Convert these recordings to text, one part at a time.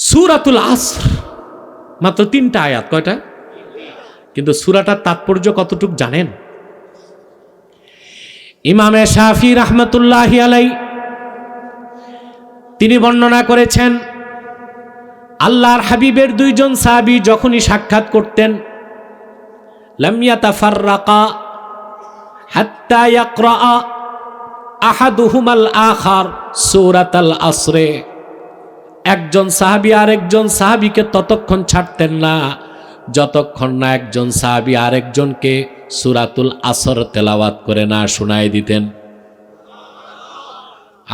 সূরাতুল আসর মাত্র 3টা আয়াত। কয়টা? কিন্তু সূরাটার তাৎপর্য কতটুক জানেন? ইমামে শাফি রাহমাতুল্লাহি আলাইহি তিনি বর্ণনা করেছেন, আল্লাহর হাবিবের দুইজন সাহাবী যখনই সাক্ষাৎ করতেন, লাম ইয়াতাফাররাকা হাত্তা ইয়াকরা আহাদুহুমাল আখার সূরাতাল আসরে। একজন সাহাবী আরেকজন সাহাবীকে ততক্ষণ ছাড়তেন না যতক্ষণ না একজন সাহাবী আরেকজনকে সূরাতুল আসর তেলাওয়াত করে না শোনায় দিতেন।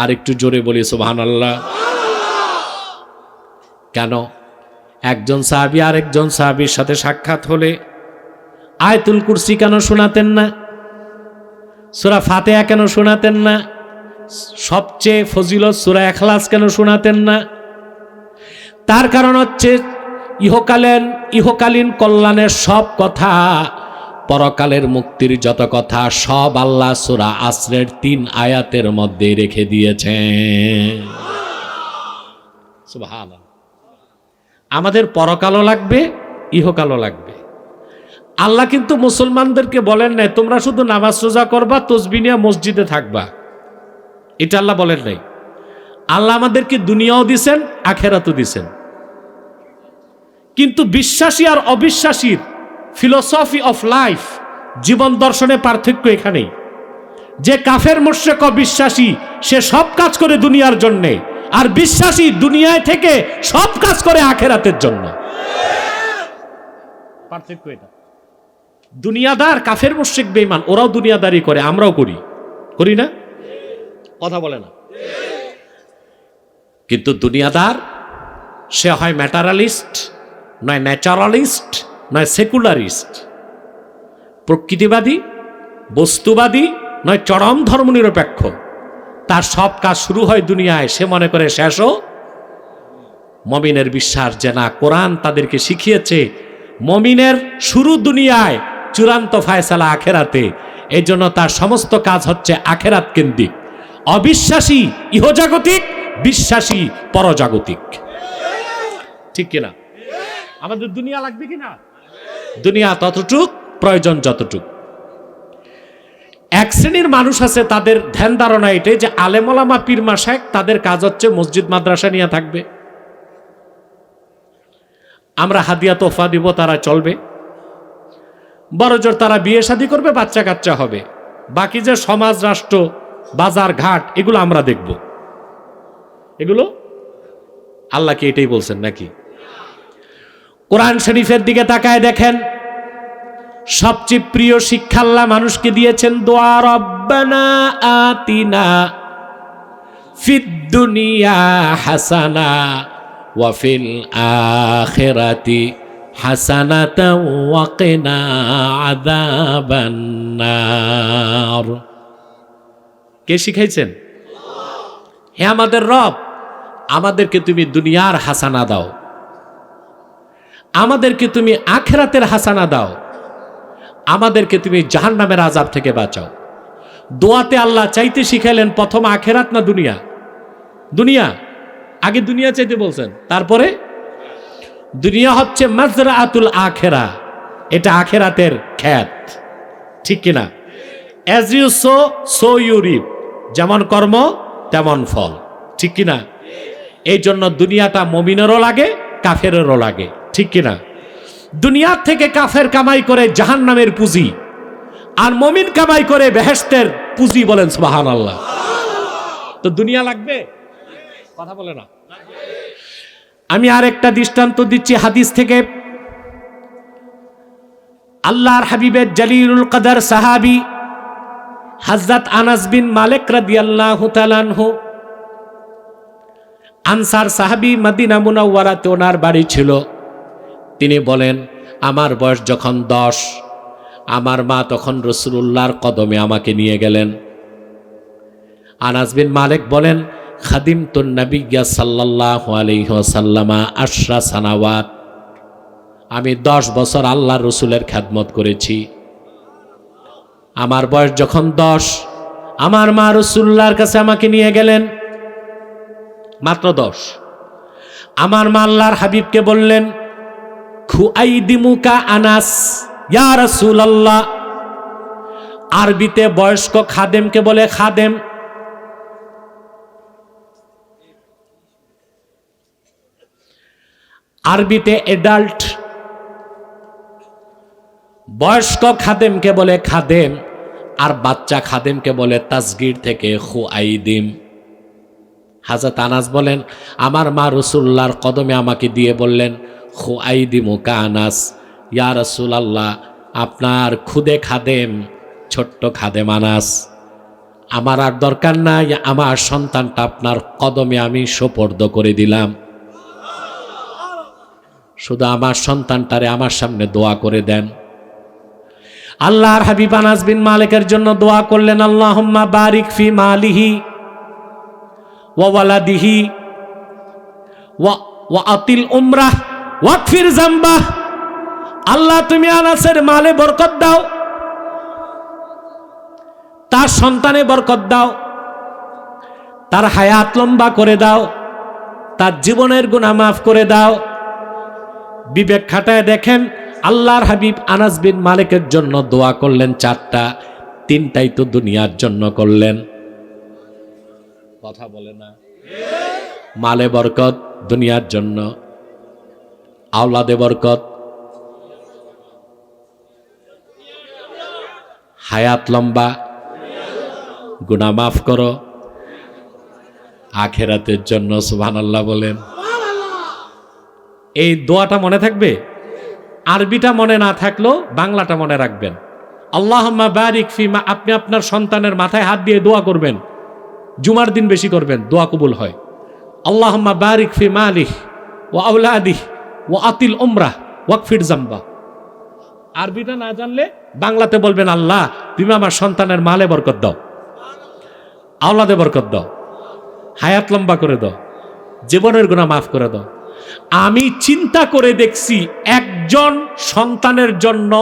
আর একটু জোরে বলি সুবহানাল্লাহ। কেন? একজন সাহাবী আরেকজন সাহাবীর সাথে সাক্ষাৎ হলে আয়াতুল কুরসি কেন শোনাতেন না? সূরা ফাতিহা কেন শোনাতেন না? সবচেয়ে ফজিলত সূরা ইখলাস কেন শোনাতেন না? তার কারণ হচ্ছে ইহকালীন কল্যাণের সব কথা, পরকালের মুক্তির যত কথা সব আল্লাহ সূরা আসরের 3 আয়াতের মধ্যে রেখে দিয়েছেন। সুবহানাল্লাহ। আমাদের পরকালও লাগবে, ইহকালও লাগবে। আল্লাহ কিন্তু মুসলমানদেরকে বলেন নাই তোমরা শুধু নামাজ রোজা করবা, তসবিহ নিয়ে মসজিদে থাকবা, এটা আল্লাহ বলেন নাই। আল্লাহ আমাদেরকে দুনিয়াও দিছেন, আখেরাতও দিছেন। কিন্তু বিশ্বাসী আর অবিশ্বাসীর ফিলোসফি অফ লাইফ, জীবন দর্শনে পার্থক্য এখানেই। যে কাফের মুশরিক অবিশ্বাসী সে সব কাজ করে দুনিয়ার জন্যে, আর বিশ্বাসী দুনিয়ায় থেকে সব কাজ করে আখেরাতের জন্য। পার্থক্য এটা। দুনিয়াদার কাফের মুশরিক বেঈমান ওরাও দুনিয়াদারি করে, আমরাও করি, করি না? কথা বলে না। কিন্তু দুনিয়াদার সে হয় ম্যাটারালিস্ট, নয় ন্যাচারালিস্ট, নয় সেকুলারিস্ট। প্রকৃতিবাদী, বস্তুবাদী, নয় চরম ধর্মনিরপেক্ষ। তার সব কাজ শুরু হয় দুনিয়ায়, সে মনে করে শেষও। মুমিনের বিশ্বাস যে না, কোরআন তাদেরকে শিখিয়েছে মুমিনের শুরু দুনিয়ায়, চূড়ান্ত ফায়সালা আখেরাতে। এই জন্য তার সমস্ত কাজ হচ্ছে আখেরাত কেন্দ্রিক। অবিশ্বাসী ইহজাগতিক, বিশ্বাসী পরজাগতিক। ঠিক কিনা? আমাদের দুনিয়া লাগবে কিনা? দুনিয়া ততটুক প্রয়োজন যতটুক। এক শ্রেণীর মানুষ আছে তাদের ধ্যান ধারণা এটাই যে আলেম ওলামা পীর মাশায়েখ তাদের কাজ হচ্ছে মসজিদ মাদ্রাসা নিয়ে থাকবে, আমরা হাদিয়া তোহফা দিব, তারা চলবে। বড়জোর তারা বিয়ে শাদী করবে, বাচ্চা কাচ্চা হবে, বাকি যে সমাজ রাষ্ট্র বাজার ঘাট এগুলো আমরা দেখব। এগুলো আল্লাহ কি এটাই বলছেন নাকি? কোরআন শরীফের দিকে তাকায় দেখেন, সবচেয়ে প্রিয় শিক্ষা আল্লাহ মানুষকে দিয়েছেন দোয়া, রব্বানা আতিনা ফিদ দুনিয়া হাসানা ওয়া ফিল আখিরাতি হাসানাতাও ওয়া কিনা আযাবান নার। কে শিখাইছেন? হে আমাদের রব, আমাদেরকে তুমি দুনিয়ার হাসানা দাও, আমাদেরকে তুমি আখিরাতের হাসানা দাও, আমাদেরকে তুমি জাহান্নামের আযাব থেকে বাঁচাও। দোয়াতে আল্লাহ চাইতে শিখাইলেন প্রথম আখিরাত না দুনিয়া? দুনিয়া। আগে দুনিয়া চাইতে বলছেন, তারপরে দুনিয়া হচ্ছে মাজরাআতুল আখিরা, এটা আখিরাতের ক্ষেত। ঠিক কিনা? As you sow you reap, যেমন কর্ম তেমন ফল। ঠিক কিনা? এই জন্য দুনিয়াটা মুমিনেরও লাগে, কাফেরেরও লাগে। ঠিক কিনা? দুনিয়ার থেকে কাফের কামাই করে জাহান্নামের পুঁজি, আর মুমিন কামাই করে বেহেশতের পুঁজি। বলেন সুবহানাল্লাহ। তো দুনিয়া লাগবে, কথা বলে না। আমি আরেকটা দৃষ্টান্ত দিচ্ছি হাদিস থেকে। আল্লাহর হাবিবের জালিলুল কদর সাহাবী হযরত আনাস বিন মালিক রাদিয়াল্লাহু তাআলা আনহু, আনসার সাহাবী, মদিনা মুনাওয়ারাতে ওনার বাড়ি ছিল। তিনি বলেন, আমার বয়স যখন 10, আমার মা তখন রাসূলুল্লাহর কদমে আমাকে নিয়ে গেলেন। আনাস বিন মালিক বলেন, খাদিমতুন নবিয়্যা সাল্লাল্লাহু আলাইহি ওয়াসাল্লাম 10 সানাওয়াত, আমি 10 বছর আল্লাহর রাসূলের খেদমত করেছি। আমার বয়স যখন 10, আমার মা রাসূলুল্লাহর কাছে আমাকে নিয়ে গেলেন, মাত্র 10। আমার মা আল্লাহর হাবিবকে বললেন, খুআইদিমুকা আনাস ইয়া রাসূলুল্লাহ। আরবিতে বয়স্ক খাদেমকে বলে খাদেম। আরবিতে এডাল্ট। বয়স্ক খাদেমকে বলে খাদেম, আর বাচ্চা খাদেমকে বলে তাসগীর থেকে খুআইদিম। হযরত আনাস বলেন, আমার মা রাসূলুল্লাহর কদমে আমাকে দিয়ে বললেন, খুআইদিমুকা আনাস, ইয়া রাসূলুল্লাহ, আপনার খুদে খাদেম, ছোট্ট খাদেম আনাস। আমার আর দরকার নাই, আমার সন্তানটা আপনার কদমে আমি সোপর্দ করে দিলাম। শুধু আমার সন্তানটারে আমার সামনে দোয়া করে দেন। আল্লাহর হাবিব আনাস বিন মালিকের জন্য দোয়া করলেন, আল্লাহুম্মা বারিক ফি মালিহি ওয়া ওয়ালাদিহি ওয়া আতিল উমরাহ ওয়াগফির যামবাহ। আল্লাহ তুমি আনাসের মালে বরকত দাও, তার সন্তানে বরকত দাও, তার হায়াত লম্বা করে দাও, তার জীবনের গুনাহ মাফ করে দাও। বিবেক খাটায় দেখেন, আল্লাহর হাবিব আনাস বিন মালিকের জন্য দোয়া করলেন চারটা, তিনটাই তো দুনিয়ার জন্য করলেন। কথা বলে না? মালে বরকত দুনিয়ার জন্য, আওলাদে বরকত, হায়াত লম্বা, গুনাহ মাফ করো, আখিরাতের জন্য। সুবহানাল্লাহ বলেন। এই দোয়াটা মনে থাকবে। আরবিটা মনে না থাকলেও বাংলাটা মনে রাখবেন। আল্লাহুম্মা বারিক ফিমা, আপনি আপনার সন্তানের মাথায় হাত দিয়ে দোয়া করবেন। জুমার দিন বেশি করবেন, দোয়া কবুল হয়। আল্লাহুম্মা বারিক ফি মালিহ ওয়া আওলাদিহ ওয়া আতিল উমরাহ ওয়াগফির যামবাহ। আরবিটা না জানলে বাংলাতে বলবেন, আল্লাহ তুমি আমার সন্তানের মালে বরকত দাও, আওলাদে বরকত দাও, হায়াত লম্বা করে দাও, জীবনের গুনাহ মাফ করে দাও। আমি চিন্তা করে দেখছি, একজন সন্তানের জন্য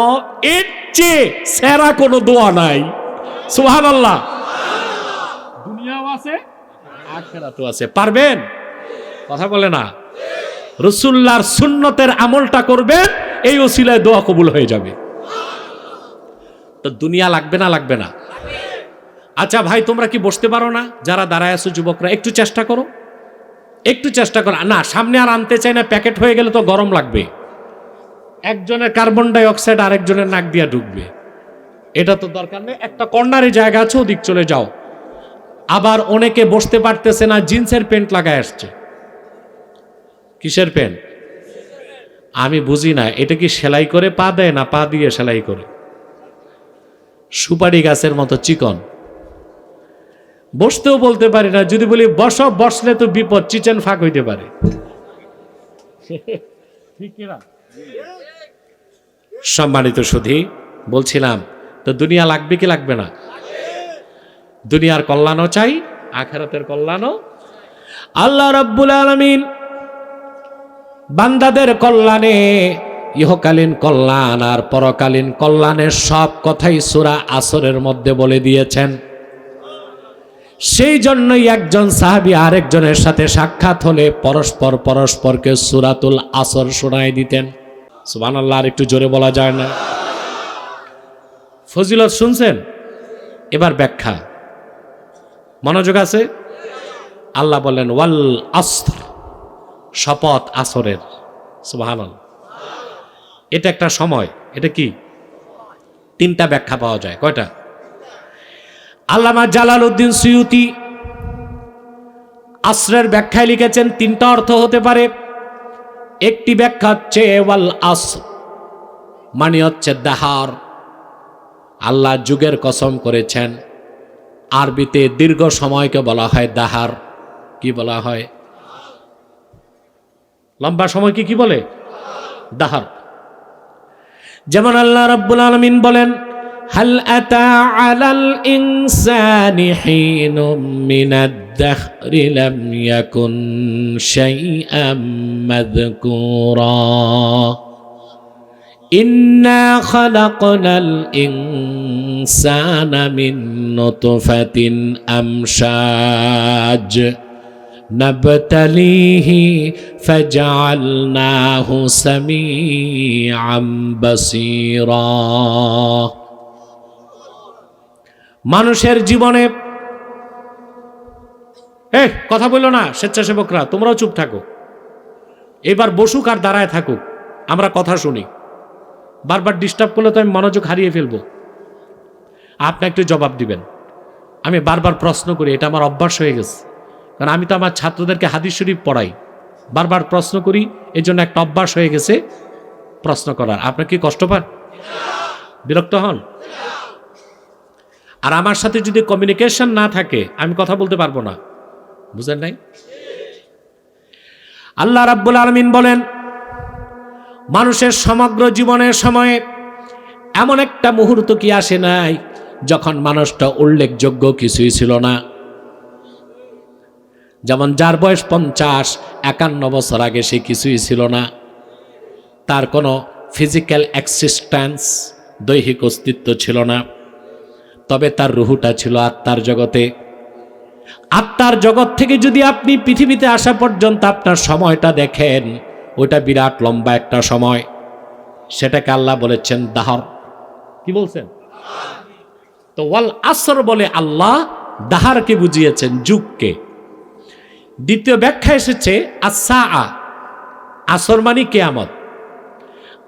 এর চেয়ে সেরা কোনো দোয়া নাই। সুবহানাল্লাহ। দুনিয়াও আছে, আখিরাতও আছে। পারবেন? কথা বলে না। রাসূলুল্লাহর সুন্নতের আমলটা করবেন, এই ওসিলায় দোয়া কবুল হয়ে যাবে। তো দুনিয়া লাগবে না? লাগবে না? আচ্ছা ভাই, তোমরা কি বসতে পারো না? যারা দাঁড়ায় আছো যুবকরা, একটু চেষ্টা করো, একটু চেষ্টা করো। না, সামনে আর আনতে চাই না, প্যাকেট হয়ে গেলে তো গরম লাগবে। একজনের কার্বন ডাই অক্সাইড আরেকজনের নাক দিয়া ঢুকবে, এটা তো দরকার নেই। একটা কর্নারে জায়গা আছে, ওদিক চলে যাও। আবার অনেকে বসতে পারতেছে না, জিন্সের প্যান্ট লাগায় আসছে। কিসের প্যান্ট? আমি বুঝি না, এটা কি সেলাই করে পা দেয় না পা দিয়ে সেলাই করে? সুপারি গাছের মতো চিকন। বসতেও বলতে পারি না, যদি বলি বসো, বসলে তো বিপদ, চিচেন ফাঁক হইতে পারে। সম্মানিত সুধী, বলছিলাম তো দুনিয়া লাগবে কি লাগবে না? দুনিয়ার কল্যাণও চাই, আখিরাতের কল্যাণও। আল্লাহ রাব্বুল আলামিন বান্দাদের কল্যাণে, ইহকালীন কল্যাণ আর পরকালীন কল্যাণের সব কথাই সূরা আসরের মধ্যে বলে দিয়েছেন। সেই জন্যই একজন সাহাবী আরেকজনের সাথে সাক্ষাৎ হলে পরস্পরকে সূরাতুল আসর শোনায় দিতেন। সুবহানাল্লাহ। আর একটু জোরে বলা যায় না? ফজিলত শুনছেন? এবার ব্যাখ্যা, মনোযোগ আছে? আল্লাহ বলেন ওয়াল আসর, শপথ আসরের। সুবহানাল্লাহ। এটা একটা সময়। এটা কি? তিনটা ব্যাখ্যা পাওয়া যায়। কয়টা? আল্লামা জালালউদ্দিন সুয়ুতি আসরের ব্যাখ্যায় লিখেছেন তিনটা অর্থ হতে পারে। একটি ব্যাখ্যা হচ্ছে ওয়াল আসর মানে হচ্ছে দাহার, আল্লাহ যুগের কসম করেছেন। আরবিতে দীর্ঘ সময়কে বলা হয় দাহার। কি বলা হয়? লম্বা সময়কে কি বলে? দাহার। যেমন আল্লাহ রাব্বুল আলামিন বলেন, হাল আতা আলাল ইনসানি হিনুম মিনাদ দাহরি লাম ইয়াকুন শাইআম মাযকুরা ইন্না খালাকনাল ইনসানা মিন নুতফাতিন আমশাজ নাবতালিহি ফাজআলনাহু সামিআম বাসীরা। মানুষের জীবনে কথা বললো না, স্বেচ্ছাসেবকরা তোমরাও চুপ থাকো। এবার বসুক আর দাঁড়ায় থাকুক, আমরা কথা শুনি। বারবার ডিস্টার্ব করলে তো আমি মনোযোগ হারিয়ে ফেলবো। আপনি একটু জবাব দিবেন। আমি বারবার প্রশ্ন করি, এটা আমার অভ্যাস হয়ে গেছে, কারণ আমি তো আমার ছাত্রদেরকে হাদিস শরীফ পড়াই, বারবার প্রশ্ন করি, এই জন্য একটা অভ্যাস হয়ে গেছে প্রশ্ন করার। আপনার কি কষ্ট পান? বিরক্ত হন? আর আমার সাথে যদি কমিউনিকেশন না থাকে আমি কথা বলতে পারবো না। বুঝেন নাই? আল্লাহ রাব্বুল আলামিন বলেন, মানুষের সমগ্র জীবনের সময়ে এমন একটা মুহূর্ত কি আসে নাই যখন মানুষটা উল্লেখযোগ্য কিছুই ছিল না। যেমন যার বয়স 50-51 বছর আগে সে কিছুই ছিল না, তার কোনো ফিজিক্যাল এক্সিস্টেন্স, দৈহিক অস্তিত্ব ছিল না, তবে তার রুহুটা ছিল আত্মার জগতে। আত্মার জগৎ থেকে যদি আপনি পৃথিবীতে আসা পর্যন্ত আপনার সময়টা দেখেন, ওইটা বিরাট লম্বা একটা সময়। সেটাকে আল্লাহ বলেছেন দাহর। কি বলছেন? তো ওয়াল আসর বলে আল্লাহ দাহারকে বুঝিয়েছেন, যুগকে। দ্বিতীয় ব্যাখ্যা এসেছে আসসাআ, আসর মানে কিয়ামত।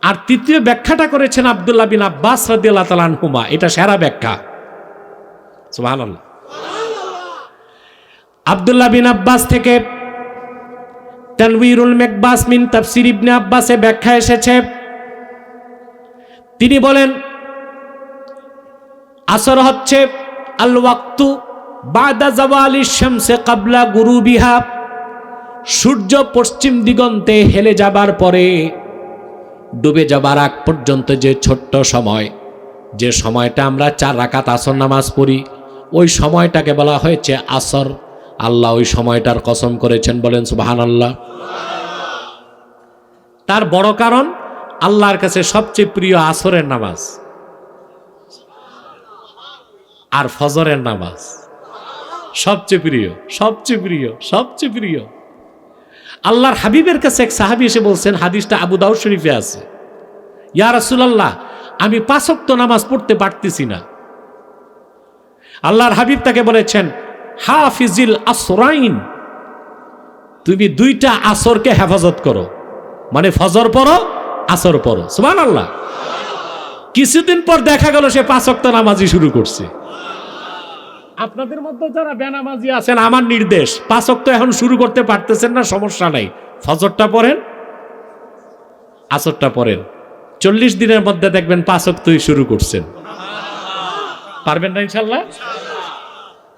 আর তৃতীয় ব্যাখ্যাটা করেছেন আব্দুল্লাহ বিন আব্বাস রাদিয়াল্লাহু তাআলা আনহুমা, এটা সেরা ব্যাখ্যা। সুবহানাল্লাহ। আব্দুল্লাহ বিন আব্বাস থেকে তানবীরুল মিকবাস মিন তাফসীর ইবনে আব্বাসে ব্যাখ্যা এসেছে। তিনি বলেন আসর হচ্ছে আল ওয়াক্তু বাদা জাওয়ালিশ শামসে ক্বাবলা গুরুবিহা, সূর্য পশ্চিম দিগন্তে হেলে যাবার পরে ডুবে যাবার আগ পর্যন্ত যে ছোট্ট সময়, যে সময়টা আমরা 4 রাকাত আসর নামাজ পড়ি, ওই সময়টাকে বলা হয়েছে আসর। আল্লাহ ওই সময়টার কসম করেছেন, বলেন সুবহানাল্লাহ। তার বড় কারণ আল্লাহর কাছে সবচেয়ে প্রিয় আসরের নামাজ আর ফজরের নামাজ সবচেয়ে প্রিয়, সবচেয়ে প্রিয়, সবচেয়ে প্রিয়। আল্লাহর হাবিবের কাছে এক সাহাবী এসে বলছেন, হাদিসটা আবু দাউদ শরীফে আছে, ইয়া রাসূলুল্লাহ, আমি 5 ওয়াক্ত নামাজ পড়তে পারতেছি না। আল্লাহর হাবিব তাকে বলেছেন, হাফিজিল আসরাইন, তুমি 2টা আসরকে হেফাজত করো, মানে ফজর পড়ো, আসর পড়ো। সুবহানাল্লাহ। কিছুদিন পর দেখা গেল সে 5 ওয়াক্ত নামাজই শুরু করছে। আপনাদের মধ্যে যারা বেনামাজি আছেন, আমার নির্দেশ, 5 ওয়াক্ত এখন শুরু করতে পারতেছেন না, সমস্যা নাই, ফজরটা পড়েন, আসরটা পড়েন, 40 দিনের মধ্যে দেখবেন 5 ওয়াক্তই শুরু করছেন। পারবেন না ইনশাআল্লাহ?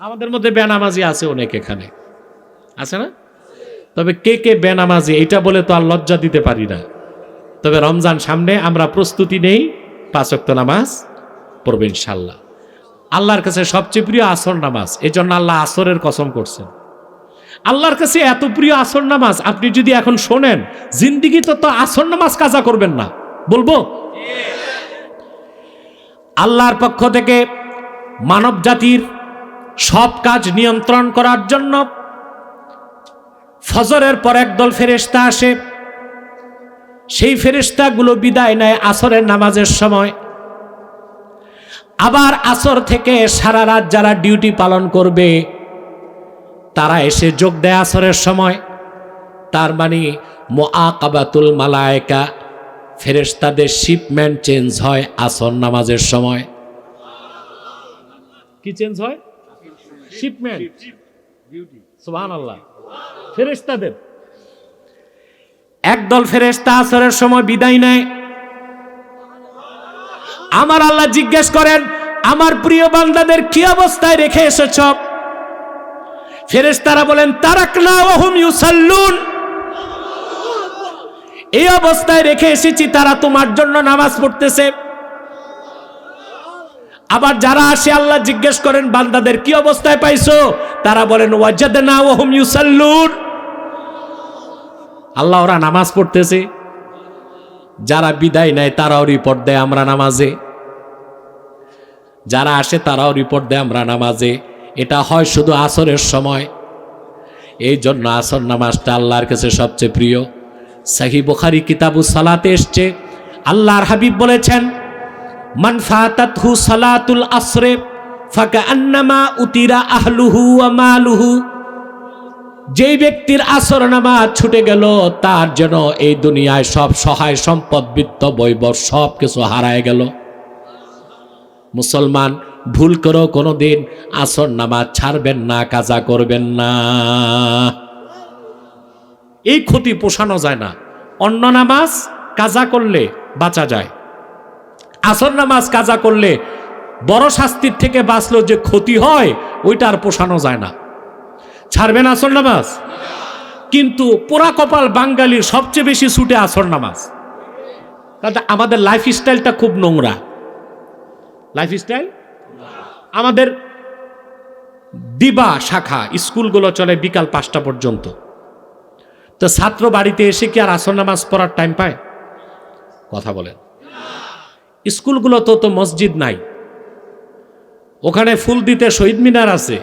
আমাদের মধ্যে বেনামাজি আছে অনেক, এখানে আছে না? তবে কে কে বেনামাজি এটা বলে তো আর লজ্জা দিতে পারি না। তবে রমজান সামনে, আমরা প্রস্তুতি নেই, 5 ওয়াক্ত নামাজ পড়বে ইনশাআল্লাহ। আল্লাহর কাছে সবচেয়ে প্রিয় আসর নামাজ, এই জন্য আল্লাহ আসরের কসম করছেন। আল্লাহর কাছে এত প্রিয় আসর নামাজ, আপনি যদি এখন শোনেন, জিন্দিগিতে তো আসর নামাজ কাজা করবেন না। বলবো আল্লাহর পক্ষ থেকে মানব জাতির সব কাজ নিয়ন্ত্রণ করার জন্য ফজরের পর একদল ফেরেশতা আসে। সেই ফেরেশতাগুলো বিদায় নেয় আসরের নামাজের সময়। আবার আসর থেকে সারা রাত যারা ডিউটি পালন করবে তারা এসে যোগ দেয় আসরের সময়। তার মানে মুআকাবাতুল মালায়েকা, ফেরেশতাদের শিপমেন্ট চেঞ্জ হয় আসর নামাজের সময়। কি চেঞ্জ হয়? শিপমেন্ট, সুবহানাল্লাহ। ফেরেশতাদের একদল ফেরেশতা আসরের সময় বিদায় নেয়। আমার আল্লাহ জিজ্ঞেস করেন, আমার প্রিয় বান্দাদের কি অবস্থায় রেখে এসেছ? ফেরেশতারা বলেন, তারাকনা ওয়া হুম ইউসাল্লুন, এই অবস্থায় রেখে এসেছি, তারা তোমার জন্য নামাজ পড়তেছে। আবার যারা আসে আল্লাহ জিজ্ঞেস করেন, বান্দাদের কি অবস্থায় পাইছো? তারা বলেন, ওয়াজাদনা ওয়া হুম ইউসাল্লুন, আল্লাহ ওরা নামাজ পড়তেছে। যারা বিদায় নেয় তারাও রিপোর্ট দেয় আমরা নামাজে, যারা আসে তারাও রিপোর্ট দেয় আমরা নামাজে। এটা হয় শুধু আসরের সময়। এই জন্য আসর নামাজটা আল্লাহর কাছে সবচেয়ে প্রিয়। সহিহ বুখারী কিতাবুস সালাতে এসছে, আল্লাহর হাবিব বলেছেন, মান ফাতাতহু সালাতুল আসরে ফাকান্নামা উতিরা আহলুহু ওয়া মালুহু। যেই ব্যক্তির আসর নামাজ ছুটে গেল তার যেন এই দুনিয়ায় সব সহায় সম্পদ, বিত্ত, বৈভব সব কিছু হারায় গেল। মুসলমান ভুল করো কোনোদিন আসর নামাজ ছাড়বেন না, কাজা করবেন না। এই ক্ষতি পোষানো যায় না। অন্য নামাজ কাজা করলে বাঁচা যায়, আসর নামাজ কাজা করলে বড় শাস্তির থেকে বাঁচলেও যে ক্ষতি হয় ওইটা আর পোষানো যায় না। ছাড়বেন আসর নামাজ? কিন্তু পোড়া কপাল বাঙালির সবচেয়ে বেশি ছুটে আসর নামাজ। কারণ আমাদের লাইফ স্টাইলটা খুব নোংরা। লাইফ স্টাইল আমাদের দিবা শাখা স্কুলগুলো চলে বিকাল 5টা পর্যন্ত। তো ছাত্র বাড়িতে এসে কি আর আসর নামাজ পড়ার টাইম পায়? কথা বলেন। স্কুলগুলো তো মসজিদ নাই, ওখানে ফুল দিতে শহীদ মিনার আছে,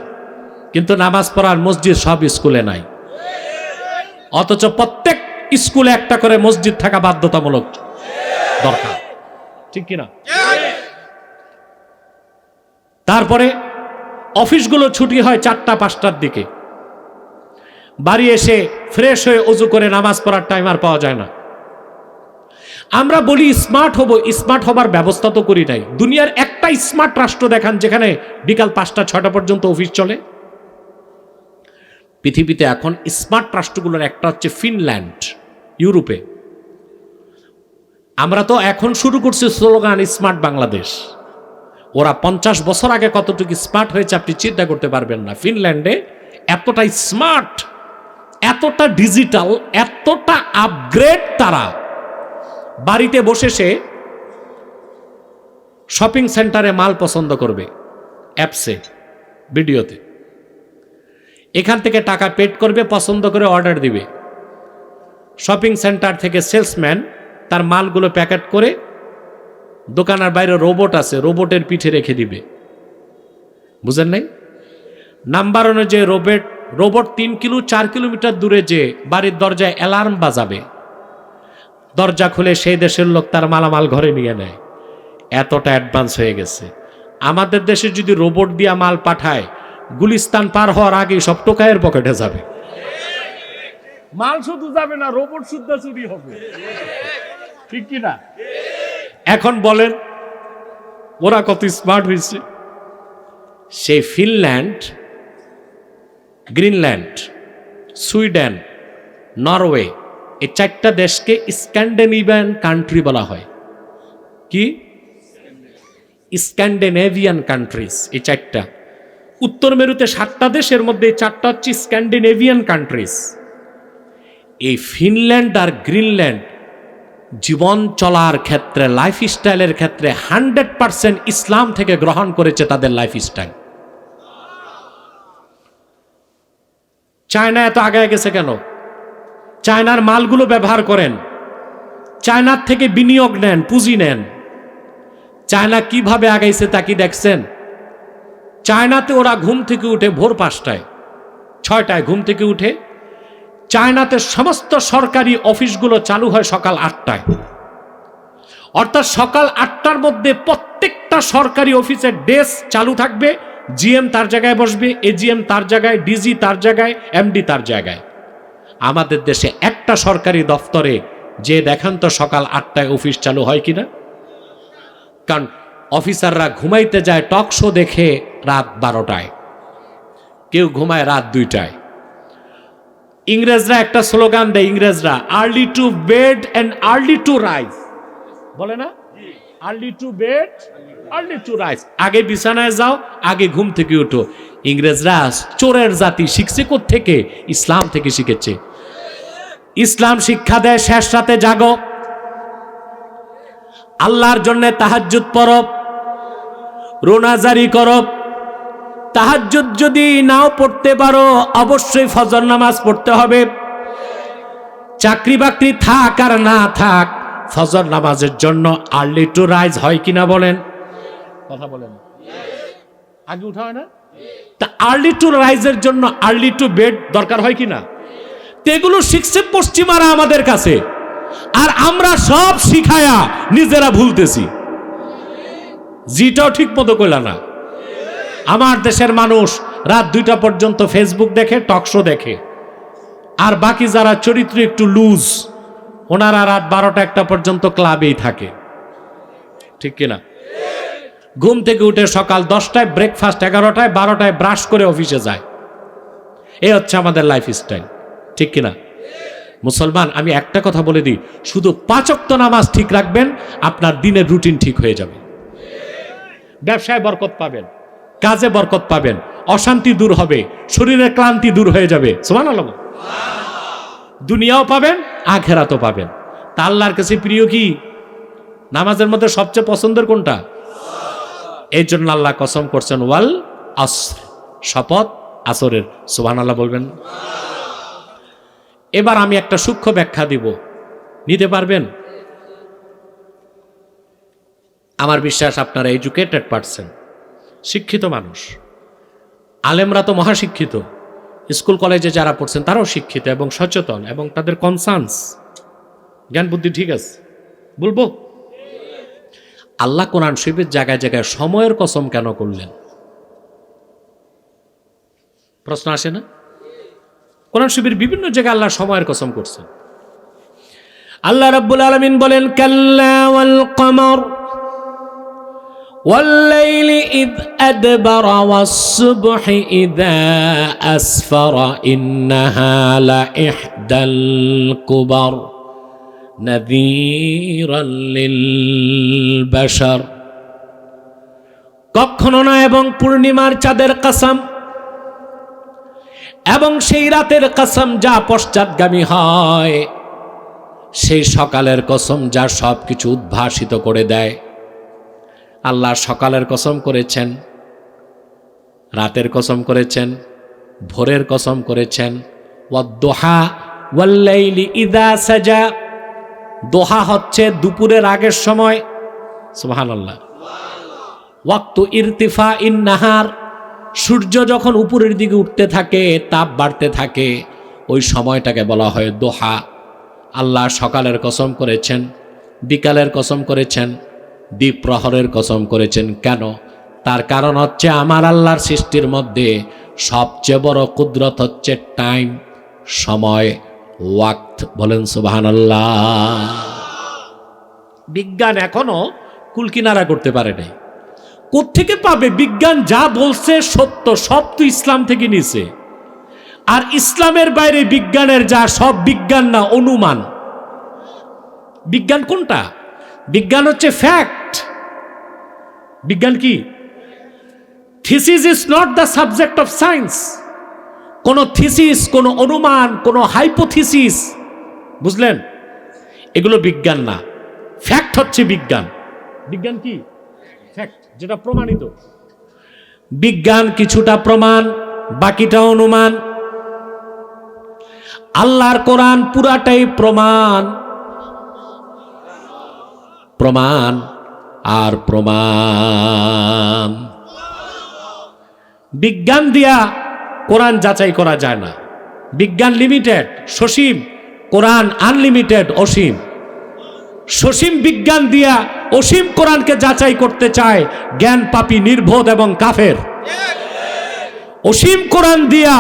কিন্তু নামাজ পড়ার মসজিদ সব স্কুলে নাই। অথচ প্রত্যেক স্কুলে একটা করে মসজিদ থাকা বাধ্যতামূলক দরকার, ঠিক কিনা? তারপরে অফিসগুলো ছুটি হয় 4টা-5টার দিকে। বাড়ি এসে ফ্রেশ হয়ে অজু করে নামাজ পড়ার টাইম আর পাওয়া যায় না। আমরা বলি স্মার্ট হব, স্মার্ট হবার ব্যবস্থা তো করি নাই। দুনিয়ার একটা স্মার্ট রাষ্ট্র দেখান যেখানে বিকাল 5টা-6টা পর্যন্ত অফিস চলে। পৃথিবীতে এখন স্মার্ট রাষ্ট্রগুলোর একটা হচ্ছে ফিনল্যান্ড, ইউরোপে। আমরা তো এখন শুরু করছি স্লোগান স্মার্ট বাংলাদেশ। ওরা 50 বছর আগে কতটুকু স্মার্ট হয়েছে আপনি চিন্তা করতে পারবেন না। ফিনল্যান্ডে এতটাই স্মার্ট, এতটা ডিজিটাল, এতটা আপগ্রেড, তারা বাড়িতে বসে সে শপিং সেন্টারে মাল পছন্দ করবে অ্যাপসে, ভিডিওতে। এখান থেকে টাকা পেড করবে, পছন্দ করে অর্ডার দিবে। শপিং সেন্টার থেকে সেলসম্যান তার মালগুলো প্যাকেট করে দোকানের বাইরে রোবট আছে, রোবটের পিঠে রেখে দিবে। বুঝেন নাই? নাম্বার অনুযায়ী রোবট 3-4 কিলোমিটার দূরে যে বাড়ির দরজায় অ্যালার্ম বাজাবে, দরজা খুলে সেই দেশের লোক তার মালামাল ঘরে নিয়ে নেয়। এতটা অ্যাডভান্স হয়ে গেছে। আমাদের দেশে যদি রোবট দিয়া মাল পাঠায়, গুলিস্তান পার হওয়ার আগে সব টোকাইয়ের পকেটে যাবে। মাল শুধু যাবে না, রোবট শুদ্ধ চুরি হবে, ঠিক কিনা? এখন বলেন ওরা কত স্মার্ট হয়েছে। সেই ফিনল্যান্ড, গ্রিনল্যান্ড, সুইডেন, নরওয়ে, এই 4টা দেশকে স্ক্যান্ডিনেভিয়ান কান্ট্রি বলা হয়। কি? Scandinavian countries. এই 4টা, উত্তর মেরুতে 7টা দেশের মধ্যে 4টা হচ্ছে স্ক্যান্ডিনেভিয়ান কান্ট্রিজ। এই ফিনল্যান্ড আর গ্রিনল্যান্ড জীবন চলার ক্ষেত্রে, লাইফ স্টাইলের ক্ষেত্রে 100% ইসলাম থেকে গ্রহণ করেছে তাদের লাইফ স্টাইল। চায়না এত আগায় গেছে কেন? চায়নার মালগুলো ব্যবহার করেন, চায়নার থেকে বিনিয়োগ নেন, পুঁজি নেন। চায়না কিভাবে আগাইছে তা কি দেখছেন? চায়নাতে ওরা ঘুম থেকে উঠে ভোর 5টায় 6টায় ঘুম থেকে উঠে। চায়নাতে সমস্ত সরকারি অফিসগুলো চালু হয় সকাল 8টায়। অর্থাৎ সকাল 8টার মধ্যে প্রত্যেকটা সরকারি অফিসের ডেস্ক চালু থাকবে। জিএম তার জায়গায় বসবে, এজিএম তার জায়গায়, ডিজি তার জায়গায়, এমডি তার জায়গায়। আমাদের দেশে একটা সরকারি দপ্তরে যে দেখান তো সকাল 8টায় অফিস চালু হয় কিনা? কারণ অফিসাররা ঘুমাইতে যায় টক শো দেখে রাত 12টায়, কেউ ঘুমায় রাত 2টায়। ইংরেজরা একটা স্লোগান দেয়, ইংরেজরা early to bed and early to rise, বলে না? Early to bed, early to rise. আগে বিছানায় যাও, আগে ঘুম থেকে উঠো। ইংরেজরা চোরের জাতি শিখছে কোত্থেকে? ইসলাম থেকে শিখেছে। ইসলাম শিক্ষা দেয় শেষ রাতে জাগো, আল্লাহর জন্য তাহাজ্জুদ পড়ো, রোনাজারি করো। তাহাজ্জুদ যদি নাও পড়তে পারো অবশ্যই ফজর নামাজ পড়তে হবে। চাকরি বাকরি থাক আর না থাক, ফজর নামাজের জন্য আর্লি টু রাইজ হয় কিনা বলেন? কথা বলেন। আগে উঠা হয় না? তা আর্লি টু রাইজের জন্য আর্লি টু বেড দরকার হয় কি না? এগুলো শিখছে পশ্চিমারা আমাদের কাছে, আর আমরা সব শিখায়া নিজেরা ভুলতেছি। জিটাও ঠিক মতো কইলা না। আমার দেশের মানুষ রাত 2টা পর্যন্ত ফেসবুক দেখে, টকশো দেখে, আর বাকি যারা চরিত্র একটু লুজ ওনারা রাত 12টা 1টা পর্যন্ত ক্লাবেই থাকে, ঠিক কিনা? ঘুম থেকে উঠে সকাল 10টায় ব্রেকফাস্ট, 11টায় 12টায় ব্রাশ করে অফিসে যায়। এই হচ্ছে আমাদের লাইফস্টাইল, ঠিক কিনা? মুসলমান, আমি একটা কথা বলে দিই, শুধু 5 ওয়াক্ত নামাজ ঠিক রাখবেন, আপনার দিনের রুটিন ঠিক হয়ে যাবে। ব্যবসায় বরকত পাবেন, কাজে বরকত পাবেন, অশান্তি দূর হবে, শরীরের ক্লান্তি দূর হয়ে যাবে। সুবহানাল্লাহ। দুনিয়াও পাবেন, আখিরাতও পাবেন। তা আল্লাহর কাছে প্রিয় কি? নামাজের মধ্যে সবচেয়ে পছন্দের কোনটা? এই জন্য আল্লাহ কসম করছেন ওয়াল আসর, শপথ আসরের। সুবহানাল্লাহ বলবেন। এবার আমি একটা সূক্ষ্ম ব্যাখ্যা দিব, নিতে পারবেন? আমার বিশ্বাস আপনারা এডুকেটেড পারসন, শিক্ষিত মানুষ। আলেমরা তো মহাশিক্ষিত, স্কুল কলেজে যারা পড়ছেন তারাও শিক্ষিত এবং সচেতন, এবং তাদের কনসার্নস, জ্ঞান বুদ্ধি ঠিক আছে। বলবো, আল্লাহ কোরআন শরীফের জায়গায় জায়গায় সময়ের কসম কেন করলেন? প্রশ্ন আসে না? কোরআন শরীফের বিভিন্ন জায়গায় আল্লাহ সময়ের কসম করছেন। আল্লাহ রাব্বুল আলামিন বলেন, কাল্লা ওয়াল কমর والليل إذ أدبر والصبح إذا أسفر إنها لإحدى الكبر نذيرا للبشر। কখনো না, এবং পূর্ণিমার চাঁদের কসম, এবং সেই রাতের কসম যা পশ্চাৎগামী হয়, সেই সকালের কসম যা সব কিছু উদ্ভাসিত করে দেয়। আল্লাহ সকালের কসম করেছেন, রাতের কসম করেছেন, ভোরের কসম করেছেন। ওয়াদ-দুহা ওয়াল-লাইলি ইযা সাজা। দোহা হচ্ছে দুপুরের আগের সময়, সুবহানাল্লাহ। ওয়াক্তু ইরতিফাইন নাহার, সূর্য যখন উপরের দিকে উঠতে থাকে, তাপ বাড়তে থাকে, ওই সময়টাকে বলা হয় দোহা। আল্লাহ সকালের কসম করেছেন, বিকালের কসম করেছেন, দ্বিপ্রহরের কসম করেছেন। কেন? তার কারণ হচ্ছে আমার আল্লাহর সৃষ্টির মধ্যে সবচেয়ে বড় কুদরত হচ্ছে টাইম, সময়, ওয়াক্ত। বলেন সুবহানাল্লাহ। বিজ্ঞান এখনো কুলকিনারা করতে পারে নাই। কোত্থেকে পাবে? বিজ্ঞান যা বলছে সত্য, সব তো ইসলাম থেকে নিছে। আর ইসলামের বাইরে বিজ্ঞানের যা, সব বিজ্ঞান না, অনুমান। বিজ্ঞান কোনটা? বিজ্ঞান হচ্ছে ফ্যাক্ট। বিজ্ঞান কি? Thesis is not the subject of science. কোন থিসিস, কোন অনুমান, কোন হাইপোথিসিস, বুঝলেন, এগুলো বিজ্ঞান না। ফ্যাক্ট হচ্ছে বিজ্ঞান। বিজ্ঞান কি? ফ্যাক্ট, যেটা প্রমাণিত। বিজ্ঞান কিছুটা প্রমাণ, বাকিটা অনুমান। আল্লাহর কোরআন পুরাটাই প্রমাণ, প্রমাণ আর প্রমাণ। বিজ্ঞান দিয়া কোরআন যাচাই করা যায় না। বিজ্ঞান লিমিটেড, সসীম, কোরআন আনলিমিটেড, অসীম। সসীম বিজ্ঞান দিয়া অসীম কোরআনকে যাচাই করতে চায় জ্ঞান পাপী, নির্বোধ এবং কাফের। অসীম কোরআন দিয়া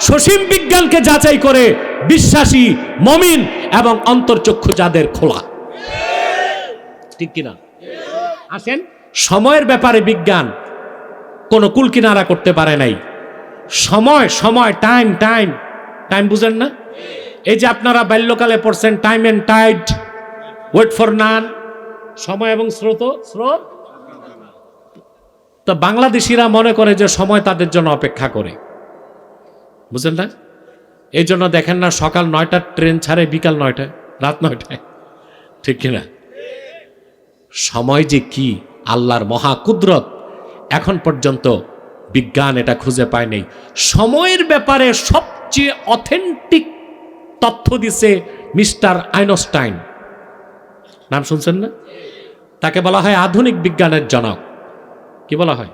সসীম বিজ্ঞানকে যাচাই করে বিশ্বাসী, মুমিন এবং অন্তর্চক্ষু যাদের খোলা, ঠিক কিনা? আসেন, সময়ের ব্যাপারে বিজ্ঞান কোনো কুলকিনারা করতে পারে নাই। সময়, সময়, টাইম, টাইম, টাইম বুঝেন না? এই যে আপনারা বাল্যকালে পড়ছেন time and tide, wait for none, সময় এবং স্রোত, স্রোত। তো বাংলাদেশিরা মনে করে যে সময় তাদের জন্য অপেক্ষা করে, বুঝলেন না? এই জন্য দেখেন না, সকাল 9টার ট্রেন ছাড়ে বিকাল 9টায়, রাত 9টায়, ঠিক কিনা? সময় যে কি, আল্লাহর মহা কুদরত, এখন পর্যন্ত বিজ্ঞান এটা খুঁজে পায় নাই। সময়ের ব্যাপারে সবচেয়ে অথেন্টিক তথ্য দিছে মিস্টার আইনস্টাইন। নাম শুনছেন না? তাকে বলা হয় আধুনিক বিজ্ঞানের জনক। কি বলা হয়?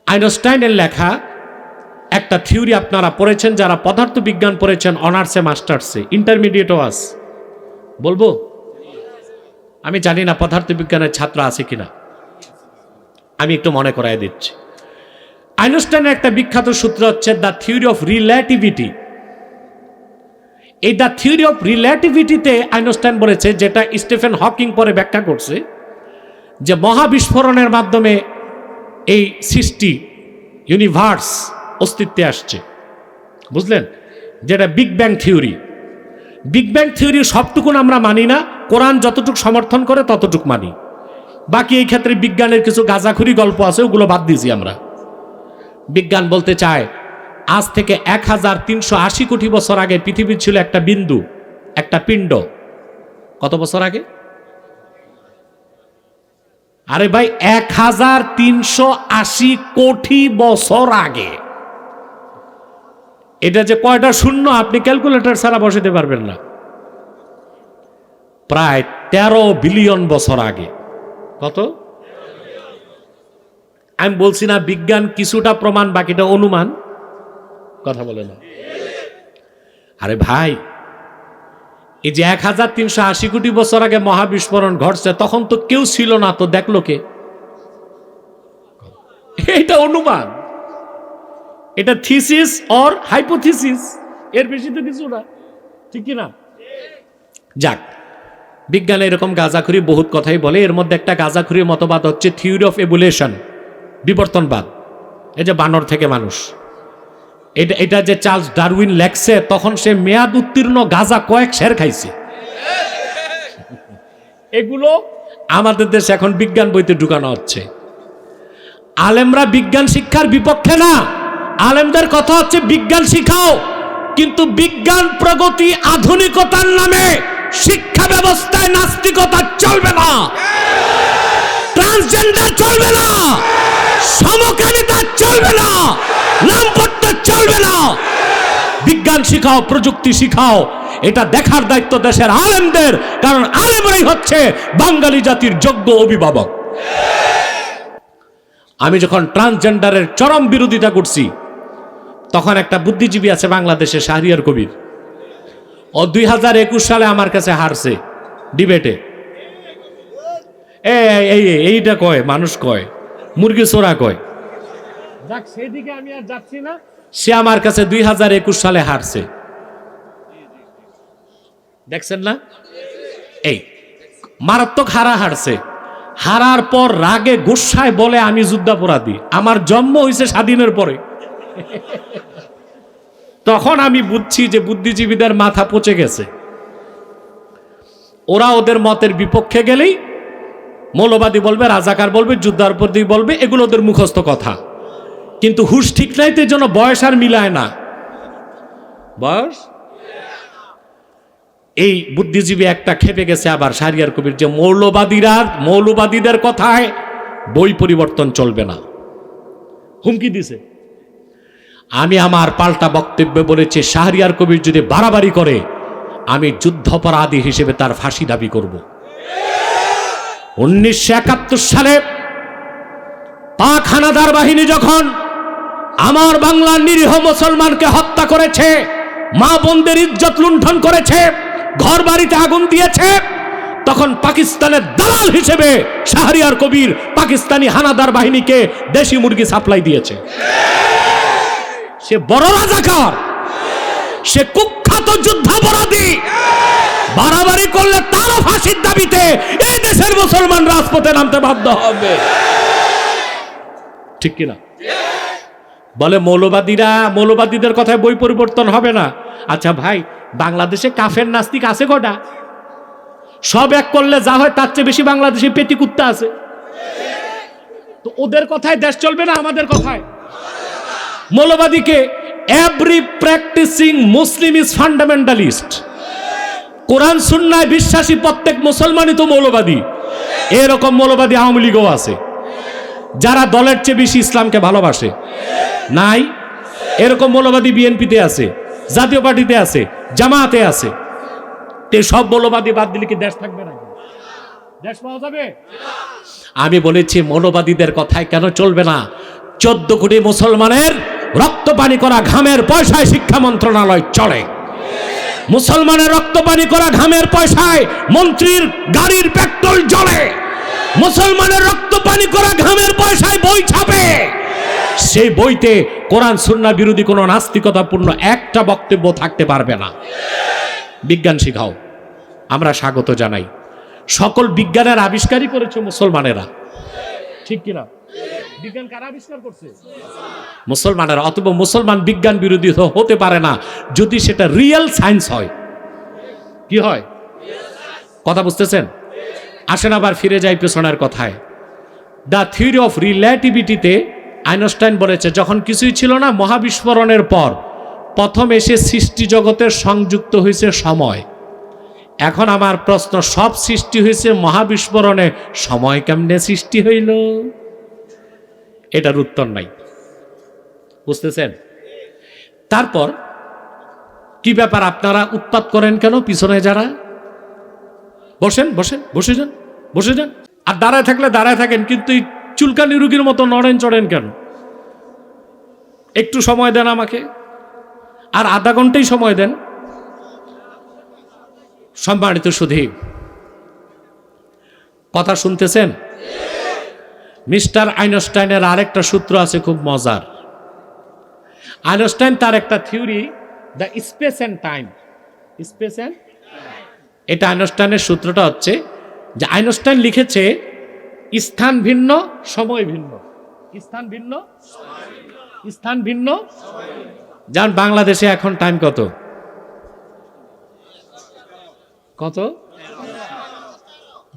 আইনস্টাইনের লেখা একটা থিওরি আপনারা পড়েছেন, যারা পদার্থবিজ্ঞান পড়েছেন অনার্সে, মাস্টার্সে, ইন্টারমিডিয়েটও আছে। বলবো? আমি জানি না পদার্থবিজ্ঞানের ছাত্র আছে কিনা, আমি একটু মনে করাই দিচ্ছি। আইনস্টাইনের একটা বিখ্যাত সূত্র হচ্ছে দ্য থিওরি অফ রিলেটিভিটি। এই দ্য থিওরি অফ রিলেটিভিটিতে আইনস্টাইন বলেছে, যেটা স্টিফেন হকিং পরে ব্যাখ্যা করছে, যে মহাবিস্ফোরণের মাধ্যমে এই সৃষ্টি, ইউনিভার্স অস্তিত্বে আসছে। বুঝলেন? যেটা big bang theory. Big bang theory সবটুকুন আমরা মানি না, কোরআন যতটুকু সমর্থন করে ততটুকু মানি। বাকি এই ক্ষেত্রে বিজ্ঞানের কিছু গাঁজাখুরি গল্প আছে, ওগুলো বাদ দিয়েছি আমরা। বিজ্ঞান বলতে চায় আজ থেকে 1380 কোটি বছর আগে পৃথিবী ছিল একটা বিন্দু, একটা পিণ্ড। কত বছর আগে? আরে ভাই, 1380 কোটি বছর আগে। এটা যে কয়টা শূন্য আপনি ক্যালকুলেটর ছাড়া বসাতে পারবেন না। প্রায় 13 বিলিয়ন বছর আগে। কত? আমি বলছি না বিজ্ঞান কিছুটা প্রমাণ, বাকিটা অনুমান। কথা বলে না। আরে ভাই, এই যে 1380 কোটি বছর আগে মহাবিস্ফোরণ ঘটছে, তখন তো কেউ ছিল না, তো দেখলো কে? এটা অনুমান, এটা থিসিস অর হাইপোথিসিস, এর বেশি তো কিছু না, ঠিক কি না? যাক, বিজ্ঞানে এরকম গাঁজাখুরি বহুত কথাই বলে। এর মধ্যে একটা গাঁজাখুরির মতবাদ হচ্ছে থিওরি অফ এভলিউশন, বিবর্তনবাদ। এই যে বানর থেকে মানুষ, এটা যে চার্লস ডারউইন লেখছে, তখন সে মেয়াদ উত্তীর্ণ গাঁজা কয়েক সের খাইছে। এগুলো আমাদের দেশে এখন বিজ্ঞান বইতে ঢুকানো হচ্ছে। আলেমরা বিজ্ঞান শিক্ষার বিপক্ষে না, আলেমদের কথা হচ্ছে বিজ্ঞান শিখাও, কিন্তু বিজ্ঞান, প্রগতি, আধুনিকতার নামে শিক্ষা ব্যবস্থায় নাস্তিকতা চলবে না, ট্রান্সজেন্ডার চলবে না, সমকামিতা চলবে না, নামপত্র চলবে না। বিজ্ঞান শিখাও, প্রযুক্তি শিখাও, এটা দেখার দায়িত্ব দেশের আলেমদের, কারণ আলেমরাই হচ্ছে বাঙালি জাতির যোগ্য অভিভাবক। আমি যখন ট্রান্সজেন্ডারের চরম বিরোধিতা করছি, তখন একটা বুদ্ধিজীবী আছে বাংলাদেশে, শাহরিয়ার কবির। ও 2021 সালে আমার কাছে হারছে ডিবেটে। এইটা কয়, মানুষ কয়, মুরগি চোরা কয়। যাক, সেদিকে আমি আর যাচ্ছি না। সে আমার কাছে 2021 সালে হারছে, দেখছেন না? এই মারাত্মক হারছে। হারার পর রাগে গুসায় বলে আমি যুদ্ধাপরাধী, আমার জন্ম হয়েছে স্বাধীনের পরে। তখন আমি বুঝছি যে বুদ্ধিজীবীদের মাথা পচে গেছে। ওরা ওদের মতের বিপক্ষে গেলেই মৌলবাদী বলবে, রাজাকার বলবে, যুদ্ধাপরাধী বলবে, এগুলো ওদের মুখস্থ কথা। কিন্তু হুশ ঠিক নাই, তো জন্য বয়স আর মিলায় না। বয়স, এই বুদ্ধিজীবী একটা খেপে গেছে আবার শাহরিয়ার কবির, যে মৌলবাদীদের কথায় বই পরিবর্তন চলবে না, হুমকি দিছে। আমি আমার পাল্টা বক্তব্যে বলেছি, শাহরিয়ার কবির যদি বাড়াবাড়ি করে, আমি যুদ্ধাপরাধী হিসেবে তার ফাঁসি দাবি করব। 1971 সালে পাক হানাদার বাহিনী যখন আমার বাংলার নিরীহ মুসলমানকে হত্যা করেছে, মা বোনদের ইজ্জত লুণ্ঠন করেছে, ঘর বাড়িতে আগুন দিয়েছে, তখন পাকিস্তানের দালাল হিসেবে শাহরিয়ার কবির পাকিস্তানি হানাদার বাহিনীকে দেশি মুরগি সাপ্লাই দিয়েছে। সে বড় রাজাকার, সে কুখ্যাত যুদ্ধাপরাধী। বাড়াবাড়ি করলে তারও ফাঁসির দাবিতে এই দেশের মুসলমান রাজপথে নামতে বাধ্য হবে, ঠিক কিনা? বলে মৌলবাদীদের কথায় বই পরিবর্তন হবে না। আচ্ছা ভাই, বাংলাদেশে কাফের নাস্তিক আছে কটা? সব এক করলে যা হয় তার চেয়ে বেশি বাংলাদেশে পেটি কুত্তা আছে। তো ওদের কথায় দেশ চলবে না, আমাদের কথায়? মৌলবাদীকে every practicing Muslim is fundamentalist. কোরআন সুন্নায় বিশ্বাসী প্রত্যেক মুসলমানই তো মৌলবাদী। এরকম মৌলবাদী আওয়ামী লীগও আছে, যারা দলের চেয়ে বেশি ইসলামকে ভালোবাসে। নাই? এরকম মৌলবাদী বিএনপিতে আছে, জাতীয় পার্টিতে আছে, জামায়াতে আছে। তে সব মৌলবাদী বাদ দিলে কি দেশ থাকবে না? দেশ পাওয়া যাবে? আমি বলেছি মৌলবাদীদের কথায় কেন চলবে না? 14 কোটি মুসলমানের রক্ত পানি করা ঘামের পয়সায় শিক্ষা মন্ত্রণালয় চলে। মুসলমানের রক্ত পানি করা ঘামের পয়সায় মন্ত্রীর গাড়ির পেট্রোল জ্বলে। মুসলমানের রক্ত পানি করা ঘামের পয়সায় বই ছাপে। সেই বইতে কোরআন সুন্নাহ বিরোধী কোনো নাস্তিকতাপূর্ণ একটা বক্তব্য থাকতে পারবে না। বিজ্ঞান শিখাও, আমরা স্বাগত জানাই। সকল বিজ্ঞানের আবিষ্কারই করেছে মুসলমানেরা, ঠিক কিনা? বিজ্ঞান কারা আবিষ্কার করছে? মুসলমানেরা। অথবা মুসলমান বিজ্ঞান বিরোধী হতে পারে না যদি সেটা রিয়েল সায়েন্স হয়। কি হয়? কথা বুঝতেছেন? আসেন আবার ফিরে যাই পেছনের কথায়। দ্য থিওরি অফ রিলেটিভিটিতে আইনস্টাইন বলেছে যখন কিছুই ছিল না, মহাবিস্ফোরণের পর প্রথম এসে সৃষ্টি জগতের সংযুক্ত হয়েছে সময়। এখন আমার প্রশ্ন, সব সৃষ্টি হয়েছে মহাবিস্ফোরণে, সময় কেমনে সৃষ্টি হইল? এটার উত্তর নাই। বুঝতেছেন? তারপর কি ব্যাপার, আপনারা উৎপাত করেন কেন? পিছনে যারা বসেন, বসেন, বসে যান, বসে যান। আর দাঁড়ায় থাকলে দাঁড়ায় থাকেন, কিন্তু এই চুলকানি রুগীর মতো নড়েন চড়েন কেন? একটু সময় দেন আমাকে, আর আধা ঘন্টাই সময় দেন। সম্মানিত সুধী, কথা শুনতেছেন? মিস্টার আইনস্টাইনের আরেকটা সূত্র আছে খুব মজার। আইনস্টাইন তার একটা theory, the space and time. Space and, এটা আইনস্টাইনের সূত্রটা হচ্ছে যে আইনস্টাইন লিখেছে স্থান ভিন্ন, সময় ভিন্ন। স্থান ভিন্ন, স্থান ভিন্ন। যান বাংলাদেশে এখন টাইম কত? কত?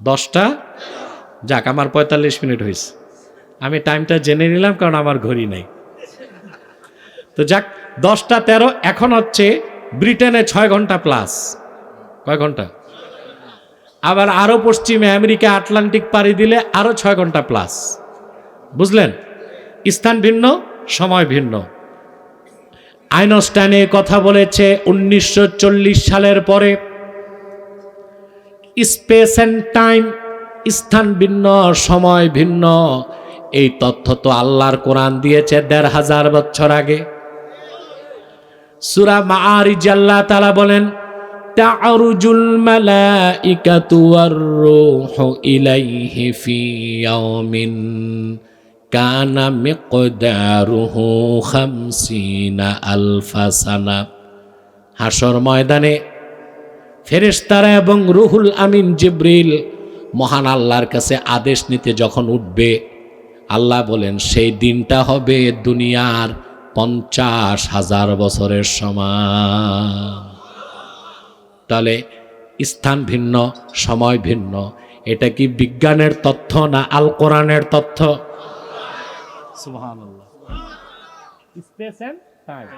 10টা। যাক, আমার 45 মিনিট হয়েছে। আমি টাইমটা জেনে নিলাম কারণ আমার ঘড়ি নেই। তো যাক, 10টা 13। এখন হচ্ছে ব্রিটেনে 6 ঘন্টা প্লাস। কয় ঘন্টা? আবার আরো পশ্চিমে আমেরিকা আটলান্টিক পাড়ি দিলে আরো 6 ঘন্টা প্লাস। বুঝলেন? স্থান ভিন্ন, সময় ভিন্ন। আইনস্টাইন এই কথা বলেছে 1940 সালের পরে। স্পেস অ্যান্ড টাইম, স্থান ভিন্ন, সময় ভিন্ন, এই তথ্য তো আল্লাহর কোরআন দিয়েছে 1500 বছর আগে। সূরা মাআরিজ আল্লাহ তাআলা বলেন, তা'রুজুল মালাইকাতু ওয়ার রূহু ইলাইহি ফি ইয়াউমিন কানা মিকদারুহু 50 আলফা সানা। হাশর ময়দানে ফেরেশতারা এবং রুহুল আমিন জিবরিল মহান আল্লাহর কাছে আদেশ নিতে যখন উঠবে, আল্লাহ বলেন সেই দিনটা হবে দুনিয়ার 50,000 বছরের সমান। তাহলে স্থান ভিন্ন, সময় ভিন্ন, এটা কি বিজ্ঞানের তথ্য না আল কোরআনের তথ্য? সুবহানাল্লাহ। স্পেস এন্ড টাইম,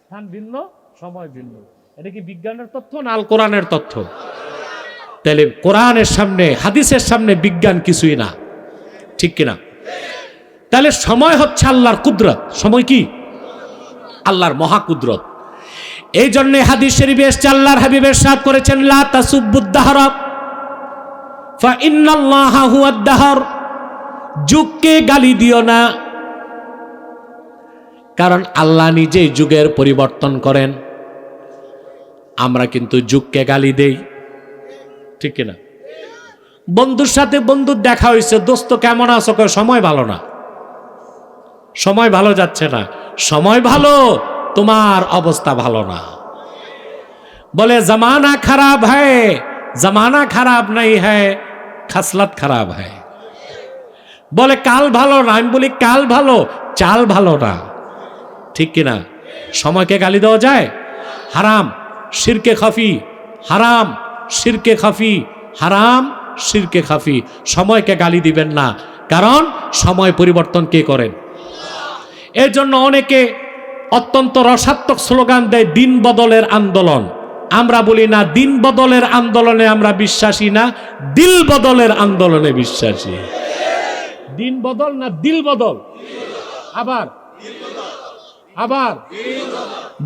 স্থান ভিন্ন, সময় ভিন্ন, এটা কি বিজ্ঞানের তথ্য না আল কোরআনের তথ্য? তাহলে কোরআনের সামনে, হাদিসের সামনে বিজ্ঞান কিছুই না, ঠিক কিনা? তাহলে সময় হচ্ছে আল্লাহর কুদরত। সময় কি? আল্লাহর মহা কুদরত। এই জন্য হাদিস শরীফে এসেছে, আল্লাহর হাবিব ইরশাদ করেছেন, লা তাসুব্বুদ দাহরা ফা ইন্নাল্লাহা হুয়াদ দাহর। যুগকে গালি দিও না, কারণ আল্লাহ নিজেই যুগের পরিবর্তন করেন। আমরা কিন্তু যুগকে গালি দেই, ঠিক কিনা? বন্ধুর সাথে বন্ধুর দেখা হয়েছে, দোস্ত কেমন আছো? সময় ভালো না, সময় ভালো যাচ্ছে না। সময় ভালো, তোমার অবস্থা ভালো না। বলে জমানা খারাপ হ্যায়, জমানা খারাপ নাই হ্যায়, খাসলত খারাপ হ্যায়। বলে কাল ভালো না, আমি বলি কাল ভালো, চাল ভালো না, ঠিক কিনা? সময়কে গালি দেওয়া যায়? হারাম, শিরকে খাফি, হারাম, শিরকে খাফি, হারাম, শিরকে খাফি। সময়কে গালি দিবেন না, কারণ সময় পরিবর্তন কে করেন? এর জন্য অনেকে অত্যন্ত রসাত্মক স্লোগান দেয়, দিন বদলের আন্দোলন। আমরা বলি না, দিন বদলের আন্দোলনে আমরা বিশ্বাসী না, দিল বদলের আন্দোলনে বিশ্বাসী। দিন বদল না দিল বদল? আবার আবার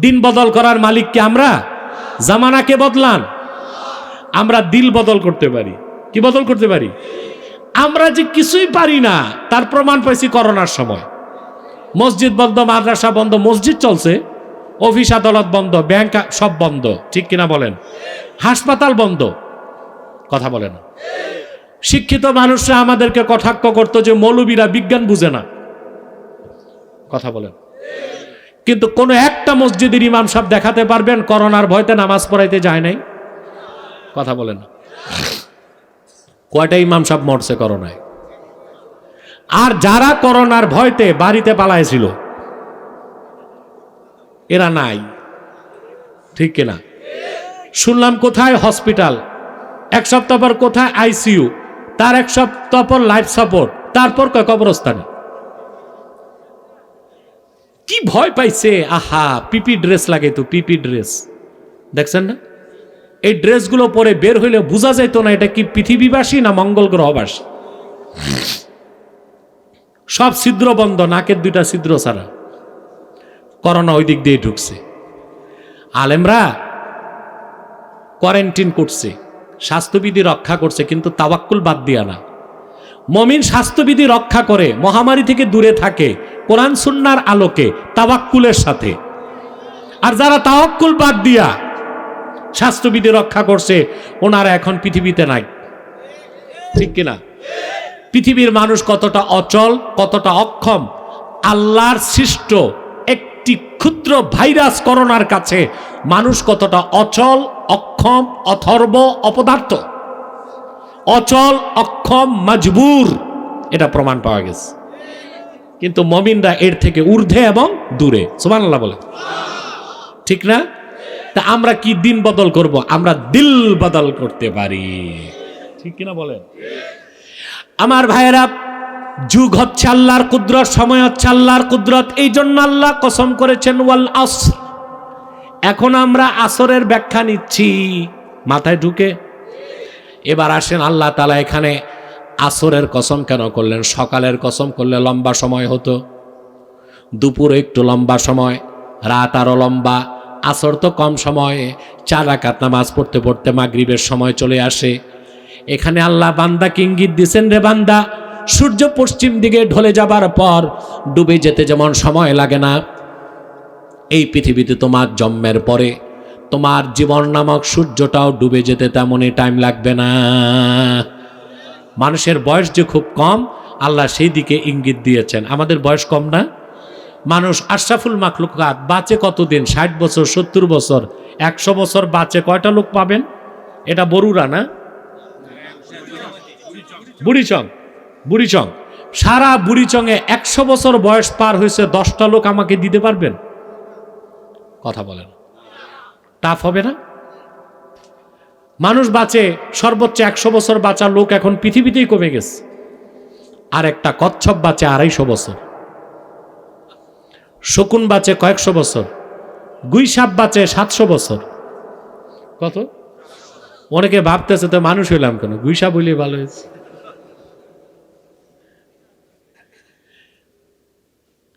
দিন বদল করার মালিক কি আমরা? জামানাকে বদলান, আমরা দিল বদল করতে পারি। কি বদল করতে পারি? আমরা যে কিছুই পারি না তার প্রমাণ পাইছি করোনার সময়। মসজিদ বন্ধ, মাদ্রাসা বন্ধ, মসজিদ চলছে, অফিস আদালত বন্ধ, ব্যাংক সব বন্ধ, ঠিক কিনা বলেন? হাসপাতাল বন্ধ, কথা বলেন। শিক্ষিত মানুষরা আমাদেরকে কটাক্ষ করতো যে মৌলবীরা বিজ্ঞান বুঝে না, কথা বলেন। কিন্তু কোন একটা মসজিদের ইমাম সাহেব দেখাতে পারবেন করোনার ভয়তে নামাজ পড়াইতে যায় নাই? কথা বলেন। কয়টা ইমাম সাহেব মরছে করোনায়? আর যারা করোনার ভয়তে বাড়িতে পালাইছিল এরা নাই, ঠিক কিনা? শুনলাম কোথায় হসপিটাল, এক সপ্তাহ পর কোথায় আইসিইউ, তার এক সপ্তাহ পর লাইফ সাপোর্ট, তারপর কবরস্থানে। কি ভয় পাইছে! আহা, পিপি ড্রেস লাগে তো, পিপি ড্রেস দেখছেন না? এই ড্রেসগুলো পরে বের হইলে বোঝা যাইত না এটা কি পৃথিবীবাসী না মঙ্গল গ্রহবাসী। সব ছিদ্র বন্ধ, নাকের দুইটা ছিদ্র ছাড়া। করোনা ওই দিক দিয়ে ঢুকছে। আলেমরা কোয়ারেন্টিন করছে, স্বাস্থ্যবিধি রক্ষা করছে, কিন্তু তাওয়াক্কুল বাদ দিয়া না। মুমিন স্বাস্থ্যবিধি রক্ষা করে, মহামারী থেকে দূরে থাকে কোরআন সুন্নাহর আলোকে তাওয়াক্কুলের সাথে। আর যারা তাওয়াক্কুল বাদ দিয়া স্বাস্থ্যবিধি রক্ষা করছে ওনারা এখন পৃথিবীতে নাই, ঠিক কিনা? পৃথিবীর মানুষ কতটা অচল, কতটা অক্ষম! আল্লাহর সৃষ্ট একটি ক্ষুদ্র ভাইরাস করোনার কাছে মানুষ কতটা অচল, অক্ষম, অথর্ব, অপদার্থ। অচল, অক্ষম, মজবুর, এটা প্রমাণ পাওয়া গেছে। কিন্তু মুমিনরা এর থেকে ঊর্ধ্বে এবং দূরে, সুবহানাল্লাহ বলে, ঠিক না? তা আমরা কি দিন বদল করব? আমরা দিল বদল করতে পারি, ঠিক কিনা বলেন? আমার ভাইয়েরা, যুগ হচ্ছে আল্লাহর কুদরত, সময় হচ্ছে আল্লাহর কুদরত। এই জন্য আল্লাহ কসম করেছেন ওয়াল আসর। এখন আমরা আসরের ব্যাখ্যা নিচ্ছি, মাথায় ঢুকে? এবার আসেন, আল্লাহ তাআলা এখানে আসরের কসম কেন করলেন? সকালের কসম করলে লম্বা সময় হতো, দুপুরে একটু লম্বা সময়, রাত আরো লম্বা, আসর তো কম সময়ে 4 রাকাত নামাজ পড়তে পড়তে মাগরিবের সময় চলে আসে। এখানে আল্লাহ বান্দাকে ইঙ্গিত দিয়েছেন, রে বান্দা, সূর্য পশ্চিম দিকে ঢলে যাবার পর ডুবে যেতে যেমন সময় লাগে না, এই পৃথিবীতে তোমার জন্মের পরে তোমার জীবন নামক সূর্যটাও ডুবে যেতে তেমনই টাইম লাগবে না। মানুষের বয়স যে খুব কম, আল্লাহ সেই দিকে ইঙ্গিত দিয়েছেন। আমাদের বয়স কম না? মানুষ আশরাফুল মাখলুকাত, বাঁচে কতদিন? 60 বছর, 70 বছর, 100 বছর বাঁচে কয়টা লোক পাবেন? এটা বরুরা না? বুড়িচং। সারা বুড়িচংয়ে 100 বছর বয়স পার হয়েছে 10টা লোক আমাকে দিতে পারবেন? কথা বলেন, টাফ হবে না? মানুষ বাঁচে সর্বোচ্চ 100 বছর বাঁচা লোক এখন পৃথিবীতেই কমে গেছে। আর একটা কচ্ছপ বাঁচে 250 বছর, শকুন বাঁচে কয়েকশো বছর, গুইসাপ বাঁচে 700 বছর। কত? অনেকে ভাবতেছে তো মানুষ হইলাম কেন, গুইসাপ হইলে ভালো হয়েছে।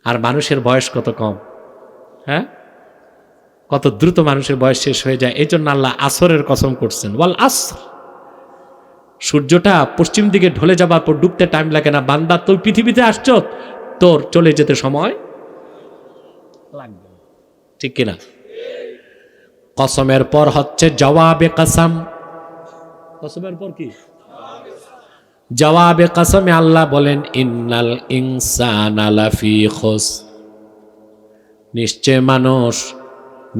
আর মানুষের বয়স কত কম, হ্যাঁ? কত দ্রুত মানুষের বয়স শেষ হয়ে যায়। এই জন্য আল্লাহ আসরের কসম করছেন, ওয়াল আসর। সূর্যটা পশ্চিম দিকে ঢলে যাবার পর ডুবতে টাইম লাগে না। বান্দা, তুই পৃথিবীতে আসছ, তোর চলে যেতে সময় লাগবে, ঠিক কিনা? কসমের পর হচ্ছে জওয়াবে কসম। কসমের পর কি? জওয়াবে কসমে আল্লাহ বলেন, ইন্নাল ইনসানা লাফি খুস। নিশ্চয় মানুষ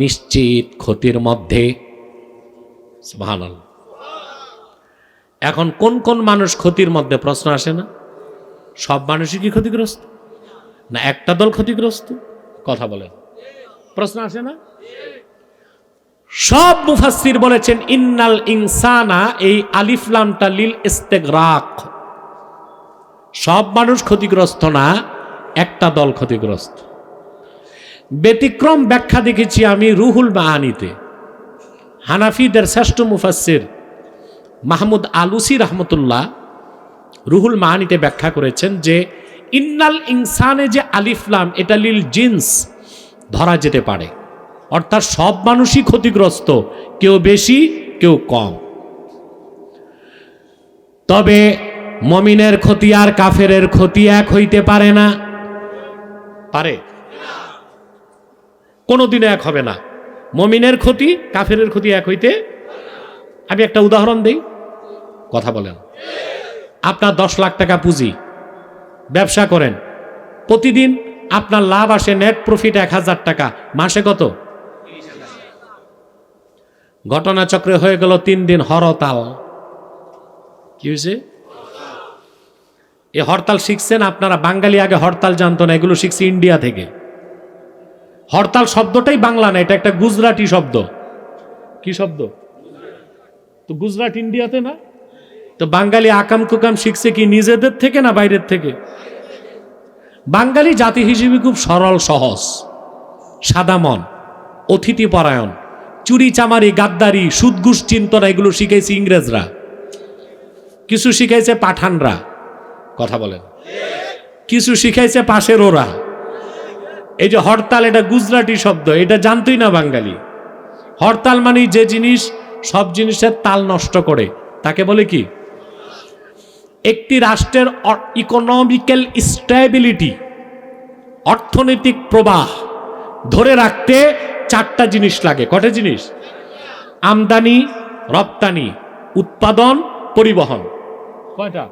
নিশ্চিত ক্ষতির মধ্যে। সুবহানাল্লাহ। এখন কোন কোন মানুষ ক্ষতির মধ্যে? প্রশ্ন আসে না? সব মানুষই কি ক্ষতিগ্রস্ত না একটা দল ক্ষতিগ্রস্ত? কথা বলেন, প্রশ্ন আসে না? সব মুফাসসির বলেছেন ইন্নাল ইনসানা, এই আলিফ লামটা লিল ইস্তিগরাক। সব মানুষ ক্ষতিগ্রস্ত না, একটা দল ক্ষতিগ্রস্ত। ব্যতিক্রম ব্যাখ্যা দেখেছি আমি রুহুল মাআনিতে। হানাফিদের শ্রেষ্ঠ মুফাসসির মাহমুদ আলুসি রহমতুল্লাহ রুহুল মাআনিতে ব্যাখ্যা করেছেন যে ইন্নাল ইনসানে যে আলিফ লাম, এটা লিল জিন্স ধরা যেতে পারে, অর্থাৎ সব মানুষই ক্ষতিগ্রস্ত, কেউ বেশি কেউ কম। তবে মমিনের ক্ষতি আর কাফেরের ক্ষতি এক হইতে পারে না। পারে? কোনোদিনও এক হবে না। মমিনের ক্ষতি কাফেরের ক্ষতি এক হইতে। আমি একটা উদাহরণ দেই, কথা বলেন। আপনার 10 লাখ টাকা পুঁজি, ব্যবসা করেন, প্রতিদিন আপনার লাভ আসে নেট প্রফিট 1000 টাকা, মাসে কত? ঘটনাচক্রে হয়ে গেল 3 দিন হরতাল। কি হয়েছে? এই হরতাল শিখছেন আপনারা? বাঙালি আগে হরতাল জানতো না, এগুলো শিখছে ইন্ডিয়া থেকে। হরতাল শব্দটাই বাংলা না, এটা একটা গুজরাটি শব্দ। কি শব্দ? তো গুজরাট ইন্ডিয়াতে না? তো বাঙালি আকাম কুকাম শিখছে কি নিজেদের থেকে না বাইরের থেকে? বাঙালি জাতি হিসেবে খুব সরল সহজ, সাদা মন, অতিথি পরায়ণ, চুরি চামারি গাদ্দারি সুদ ঘুষ চিন্তনা এগুলো শিখাইছে ইংরেজরা, কিছু শিখাইছে পাঠানরা, কথা বলেন, কিছু শিখাইছে পাশের ওরা। এই যে হরতাল, এটা গুজরাটি শব্দ, এটা জানতই না বাঙালি। হরতাল মানে যে জিনিস সব জিনিসের তাল নষ্ট করে তাকে বলে কি? একটি রাষ্ট্রের ইকোনমিক্যাল স্টেবিলিটি, অর্থনৈতিক প্রবাহ ধরে রাখতে 4টা জিনিস লাগে। কটা জিনিস? আমদানি, রপ্তানি, উৎপাদন, পরিবহন। কয়টা?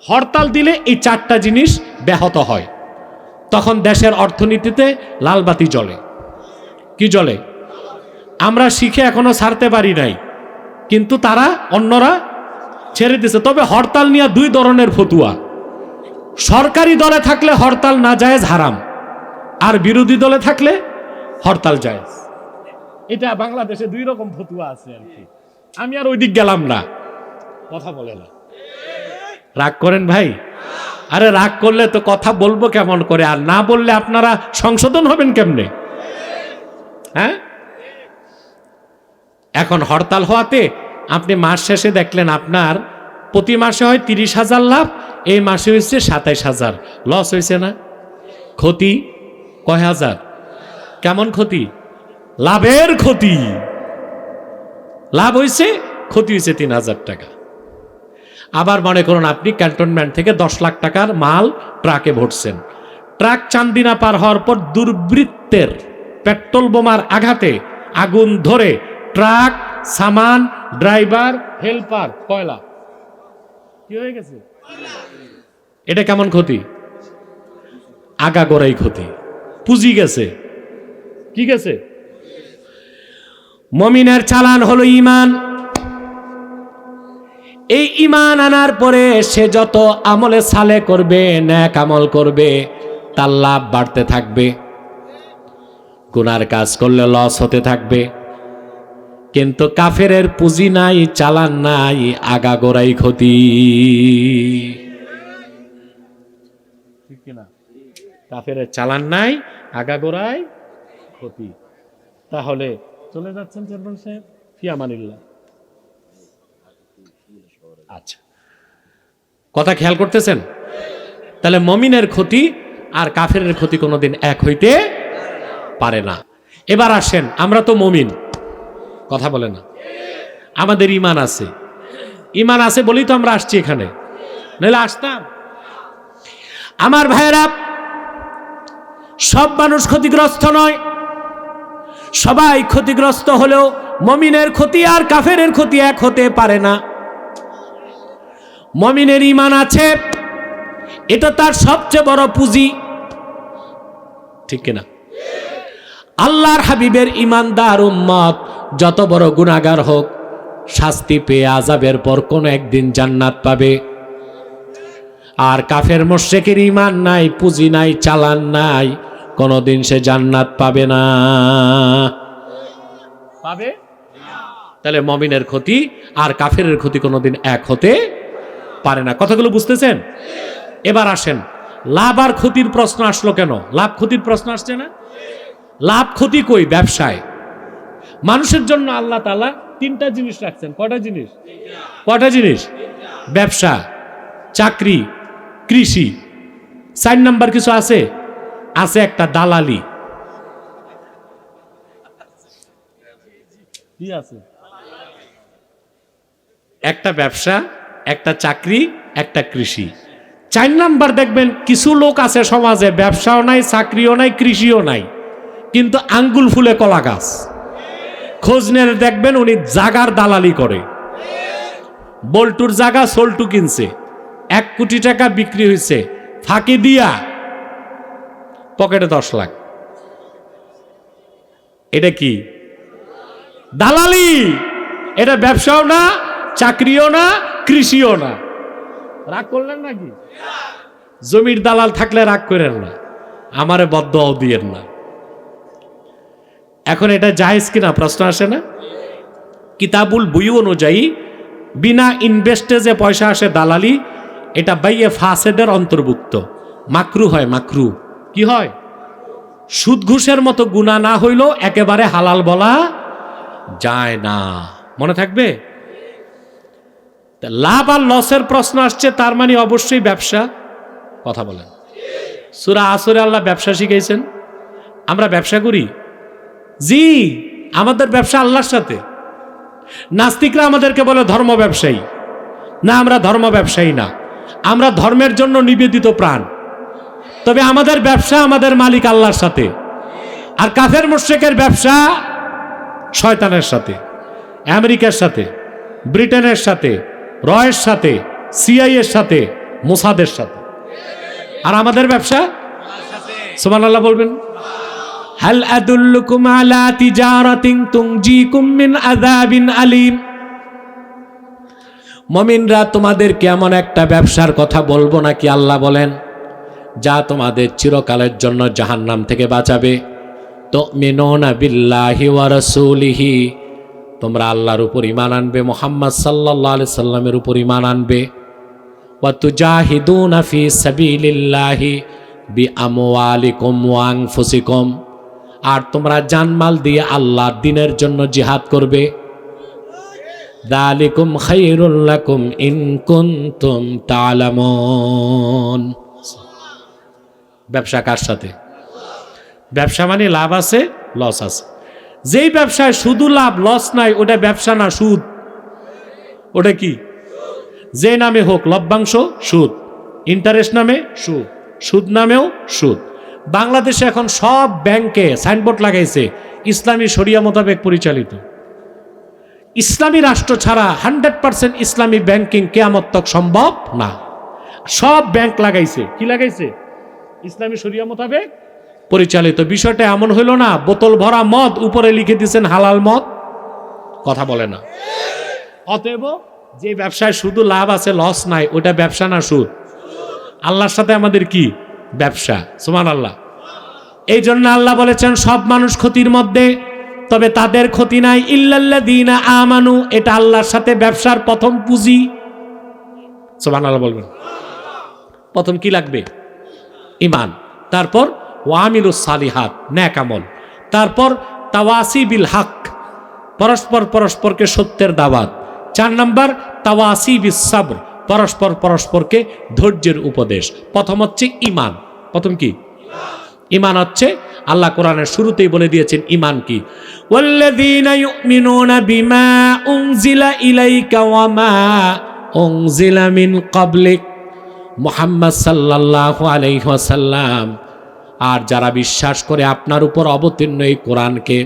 হরতাল দিলে এই 4টা জিনিস ব্যাহত হয়, তখন দেশের অর্থনীতিতে লালবাতি জ্বলে। কি জ্বলে? আমরা শিখে এখনো ছাড়তে পারি নাই, কিন্তু তারা অন্যরা ছেড়ে দিছে। তবে হরতাল নিয়ে 2 ধরনের ফতুয়া। সরকারি দলে থাকলে হরতাল না জায়েজ, হারাম, আর বিরোধী দলে থাকলে হরতাল জায়েজ। এটা বাংলাদেশে 2 রকম ফতুয়া আছে আর কি। আমি আর ওই দিক গেলাম না, কথা বলে না। রাগ করেন ভাই? আরে রাগ করলে তো কথা বলবো কেমন করে, আর না বললে আপনারা সংশোধন হবেন কেমনে? হ্যাঁ, এখন হরতাল হওয়াতে আপনি মাস শেষে দেখলেন আপনার প্রতি মাসে হয় 30,000 লাভ, এই মাসে হয়েছে 27,000, লস হয়েছে না? ক্ষতি কয় হাজার? কেমন ক্ষতি? লাভের ক্ষতি। লাভ হয়েছে, ক্ষতি হয়েছে 3,000 টাকা। আবার মনে করুন আপনি ক্যান্টনমেন্ট থেকে 10 লাখ টাকার মাল ট্রাকে ভরছেন, ট্রাক চান্দিনা পার হওয়ার পর দুর্বৃত্তের পেট্রোল বোমার আঘাতে আগুন ধরে ট্রাক, সামান, ড্রাইভার, হেল্পার, কয়লা কি হয়ে গেছে? এটা কেমন ক্ষতি? আগাগোড়াই ক্ষতি, পুঁজি গেছে। কি গেছে? মুমিনের চালান হলো ঈমান। এই ঈমান আনার পরে সে যত আমলে সালে করবে, নেক আমল করবে, তার লাভ বাড়তে থাকবে। গুনার কাজ করলে লস হতে থাকবে। কিন্তু কাফেরের পুঁজি নাই, চালান নাই, আগাগোড়াই ক্ষতি। ঠিক কিনা? কাফেরের চালান নাই, আগাগোড়াই ক্ষতি। তাহলে চলে যাচ্ছেন চেয়ারম্যান সাহেব, ফি আমানিল্লাহ। আচ্ছা, কথা খেয়াল করতেছেন? তাহলে মুমিনের ক্ষতি আর কাফেরের ক্ষতি কোনোদিন এক হইতে পারে না। এবার আসেন, আমরা তো মুমিন, কথা বলে না, আমাদের ঈমান আছে। ঈমান আছে বলেই তো আমরা আসছি এখানে, নইলে আসতাম? আমার ভাইয়েরা, সব মানুষ ক্ষতিগ্রস্ত নয়, সবাই ক্ষতিগ্রস্ত হলেও মুমিনের ক্ষতি আর কাফেরের ক্ষতি এক হতে পারে না। মুমিনের ঈমান আছে, এটা তার সবচেয়ে বড় পুঁজি, ঠিক কিনা? আল্লাহর হাবিবের ঈমানদার উম্মত যত বড় গুনাহগার হোক, শাস্তি পেয়ে আযাবের পর কোন একদিন জান্নাত পাবে। আর কাফের মুশরিকের ঈমান নাই, পুঁজি নাই, চালান নাই, কোনদিন সে জান্নাত পাবে না। পাবে? তাহলে মুমিনের ক্ষতি আর কাফেরের ক্ষতি কোনদিন এক হতে পারে না। কথাগুলো বুঝতেছেন? এবার আসেন, লাভ আর ক্ষতির প্রশ্ন আসলো কেন? লাভ ক্ষতির প্রশ্ন আসছে না? লাভ ক্ষতি কই? ব্যবসায়। মানুষের জন্য আল্লাহ তাআলা 3টা জিনিস রাখছেন। কয়টা জিনিস? কয়টা জিনিস? ব্যবসা, চাকরি, কৃষি। 4 নাম্বার কিছু আছে? আছে একটা দালালি। কি আছে? একটা ব্যবসা, একটা চাকরি, একটা কৃষি। 4 নাম্বার দেখবেন কিছু লোক আছে সমাজে ব্যবসাও নাই, চাকরিও নাই, কৃষিও নাই, কিন্তু আঙ্গুল ফুলে কলা গাছ। খোঁজ নিয়ে দেখবেন উনি জাগার দালালি করে। বল্টুর জায়গা সোল্টু কিনছে, 1 কোটি টাকা বিক্রি হয়েছে, ফাঁকি দিয়া পকেটে 10 লাখ। এটা কি দালালি? এটা ব্যবসাও না, চাকরিও না, কৃষিও না। রাগ করলেন নাকি? জমির দালাল থাকলে রাগ করেন না, আমারে বদদুয়াও দিয়েন না। এখন এটা জায়েজ কিনা প্রশ্ন আসে না? কিতাবুল বুয়ু অনুযায়ী বিনা ইনভেস্টে যে পয়সা আসে দালালি, এটা বাইয়ে ফাসেদের অন্তর্ভুক্ত, মাকরু হয়। মাকরু কি হয়? সুদ ঘুষের মতো গুনাহ না হইলেও একেবারে হালাল বলা যায় না। মনে থাকবে? লাভ আর লসের প্রশ্ন আসছে, তার মানে অবশ্যই ব্যবসা। কথা বলেন। সূরা আসরে আল্লাহ ব্যবসা শিখাইছেন। আমরা ব্যবসা করি? জি, আমাদের ব্যবসা আল্লাহর সাথে। নাস্তিকরা আমাদেরকে বলে ধর্ম ব্যবসায়ী। না, আমরা ধর্ম ব্যবসায়ী না, আমরা ধর্মের জন্য নিবেদিত প্রাণ। তবে আমাদের ব্যবসা আমাদের মালিক আল্লাহর সাথে। আর কাফের মুশরিকের ব্যবসা শয়তানের সাথে, আমেরিকার সাথে, ব্রিটেনের সাথে, রয়ের সাথে, সিআইএর সাথে, মোসাদের সাথে। আর আমাদের ব্যবসা সুবহানাল্লাহ বলবেন। হাল আদুল্লুকুম আলা তিজারাতিন তুনজিকুম মিন আযাবিন আলীম। মুমিনরা, তোমাদেরকে এমন একটা ব্যবসার কথা বলবো নাকি আল্লাহ বলেন, যা তোমাদের চিরকালের জন্য জাহান্নাম থেকে বাঁচাবে। তুমিনুনা বিল্লাহি ওয়া রাসূলিহি, তোমরা আল্লাহর উপর ঈমান আনবে, মুহাম্মদ সাল্লাল্লাহু আলাইহি সাল্লামের উপর ঈমান আনবে। ওয়া তুজাহিদুনা ফি সাবিলিল্লাহি বিআমওয়ালিকুম ওয়া আনফুসিকুম, আর তোমরা জানমাল দিয়ে আল্লাহর দ্বীনের জন্য জিহাদ করবে। যালিকুম খায়রুল লাকুম ইন কুনতুম তা'লামুন। ব্যবসা কার সাথে? ব্যবসা মানে লাভ আছে, লস আছে। যেই ব্যবসায় শুধু লাভ লস নাই, ওটা ব্যবসা না, সুদ। ওটা কি? যে নামে হোক, লভ্যাংশ সুদ, ইন্টারেস্ট নামে সুদ, সুদ নামেও সুদ। বাংলাদেশে এখন সব ব্যাংকে সাইনবোর্ড লাগাইছে ইসলামী শরিয়া মোতাবেক পরিচালিত। ইসলামী রাষ্ট্র ছাড়া 100% ইসলামী ব্যাংকিং কিয়ামত তক সম্ভব না। সব ব্যাংক লাগাইছে, কি লাগাইছে? ইসলামী শরিয়া মোতাবেক পরিচালিত। বিষয়টা এমন হইল না বোতল ভরা মদ উপরে লিখে দিয়েছেন হালাল মদ। কথা বলে না। অতএব যে ব্যবসায় শুধু লাভ আছে লস নাই, ওটা ব্যবসা না সুদ? আল্লাহর সাথে আমাদের কি ব্যবসা? সুবহানাল্লাহ। এই জন্য আল্লাহ বলেছেন সব মানুষ ক্ষতির মধ্যে, তবে তাদের ক্ষতি নাই ইল্লাল্লাযীনা আমানু। এটা আল্লাহর সাথে ব্যবসার প্রথম পুঁজি। সুবহানাল্লাহ বলবেন। প্রথম কি লাগবে? ঈমান। তারপর ওয়ামিলুস সালিহাত, নেক আমল। তারপর তাওয়াসি বিল হক, পরস্পর পরস্পরকে সত্যের দাওয়াত। 4 নাম্বার তাওয়াসি বিস সাবর, পরস্পর পরস্পরকে ধৈর্যের উপদেশ। প্রথম হচ্ছে ঈমান। প্রথম কি? ঈমান হচ্ছে, আল্লাহ কোরআনের শুরুতেই বলে দিয়েছেন ঈমান কি। ওয়াল্লাযীনা ইউমিনুনা বিমা উনজিলা ইলাইকা ওয়া মা উনজিলা মিন ক্বাবলিক। মুহাম্মদ সাল্লাল্লাহু আলাইহি ওয়াসাল্লাম, আর যারা বিশ্বাস করে আপনার উপর অবতীর্ণ এই কোরআনকে,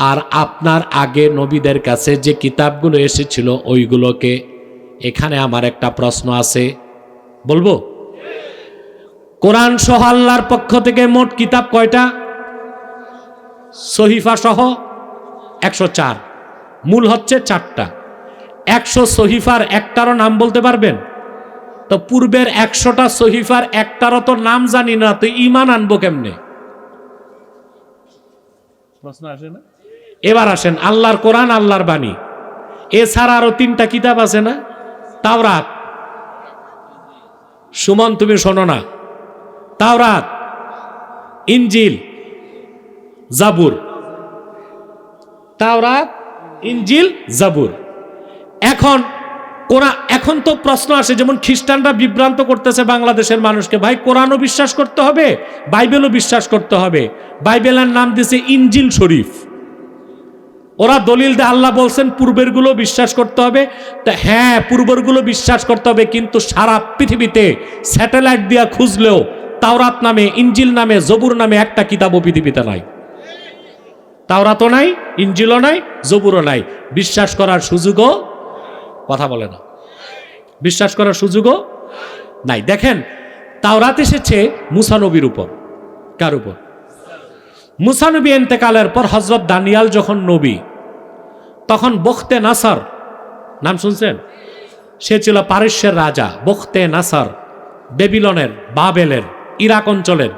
আর আপনার আগে নবীদের কাছে যে কিতাবগুলো এসেছিল ওইগুলোকে। এখানে আমার একটা প্রশ্ন আছে, বলবো? কোরআন সহ আল্লাহর পক্ষ থেকে মোট কিতাব কয়টা? সহিফা সহ 104। মূল হচ্ছে 4টা। 100 সহিফার একটারও নাম বলতে পারবেন? তো পূর্বের 100টা সহিফার একটারও তো নাম জানি না, তো ঈমান আনবো কেমনে? প্রশ্ন আসে না? এবার আসেন, আল্লাহর কোরআন, আল্লাহর বাণী, এছাড়া আরো 3টা কিতাব আছে না? তাওরাত। সুমন তুমি শোনো না। তাওরাত, ইনজিল, জাবুর। তাওরাত, ইনজিল, জাবুর। এখন তো প্রশ্ন আসে, যেমন খ্রিস্টানরা বিভ্রান্ত করতেছে বাংলাদেশের মানুষকে, ভাই কোরআনও বিশ্বাস করতে হবে, বাইবেলও বিশ্বাস করতে হবে। বাইবেলের নাম দিয়েছে ইনজিল শরীফ। ওরা দলিল দেয় আল্লাহ বলছেন পূর্বেরগুলো বিশ্বাস করতে হবে। তা হ্যাঁ, পূর্বেরগুলো বিশ্বাস করতে হবে, কিন্তু সারা পৃথিবীতে স্যাটেলাইট দিয়া খুঁজলেও তাওরাত নামে, ইঞ্জিল নামে, জবুর নামে একটা কিতাবও পৃথিবীতে নাই। তাওরাতও নাই, ইঞ্জিলও নাই, জবুরও নাই। বিশ্বাস করার সুযোগও, কথা বলে না, বিশ্বাস করার সুযোগও নাই। দেখেন, তাওরাত এসেছে মুসা নবীর উপর। কার উপর? মুসা নবী ইন্তেকালের পর হযরত দানিয়াল যখন নবী, তখন বখতে নাসার নাম শুনছেন? সে ছিল পারস্যের রাজা। বখতে নাসার বেবিলনের, বাবেলের, ইরাক অঞ্চলের।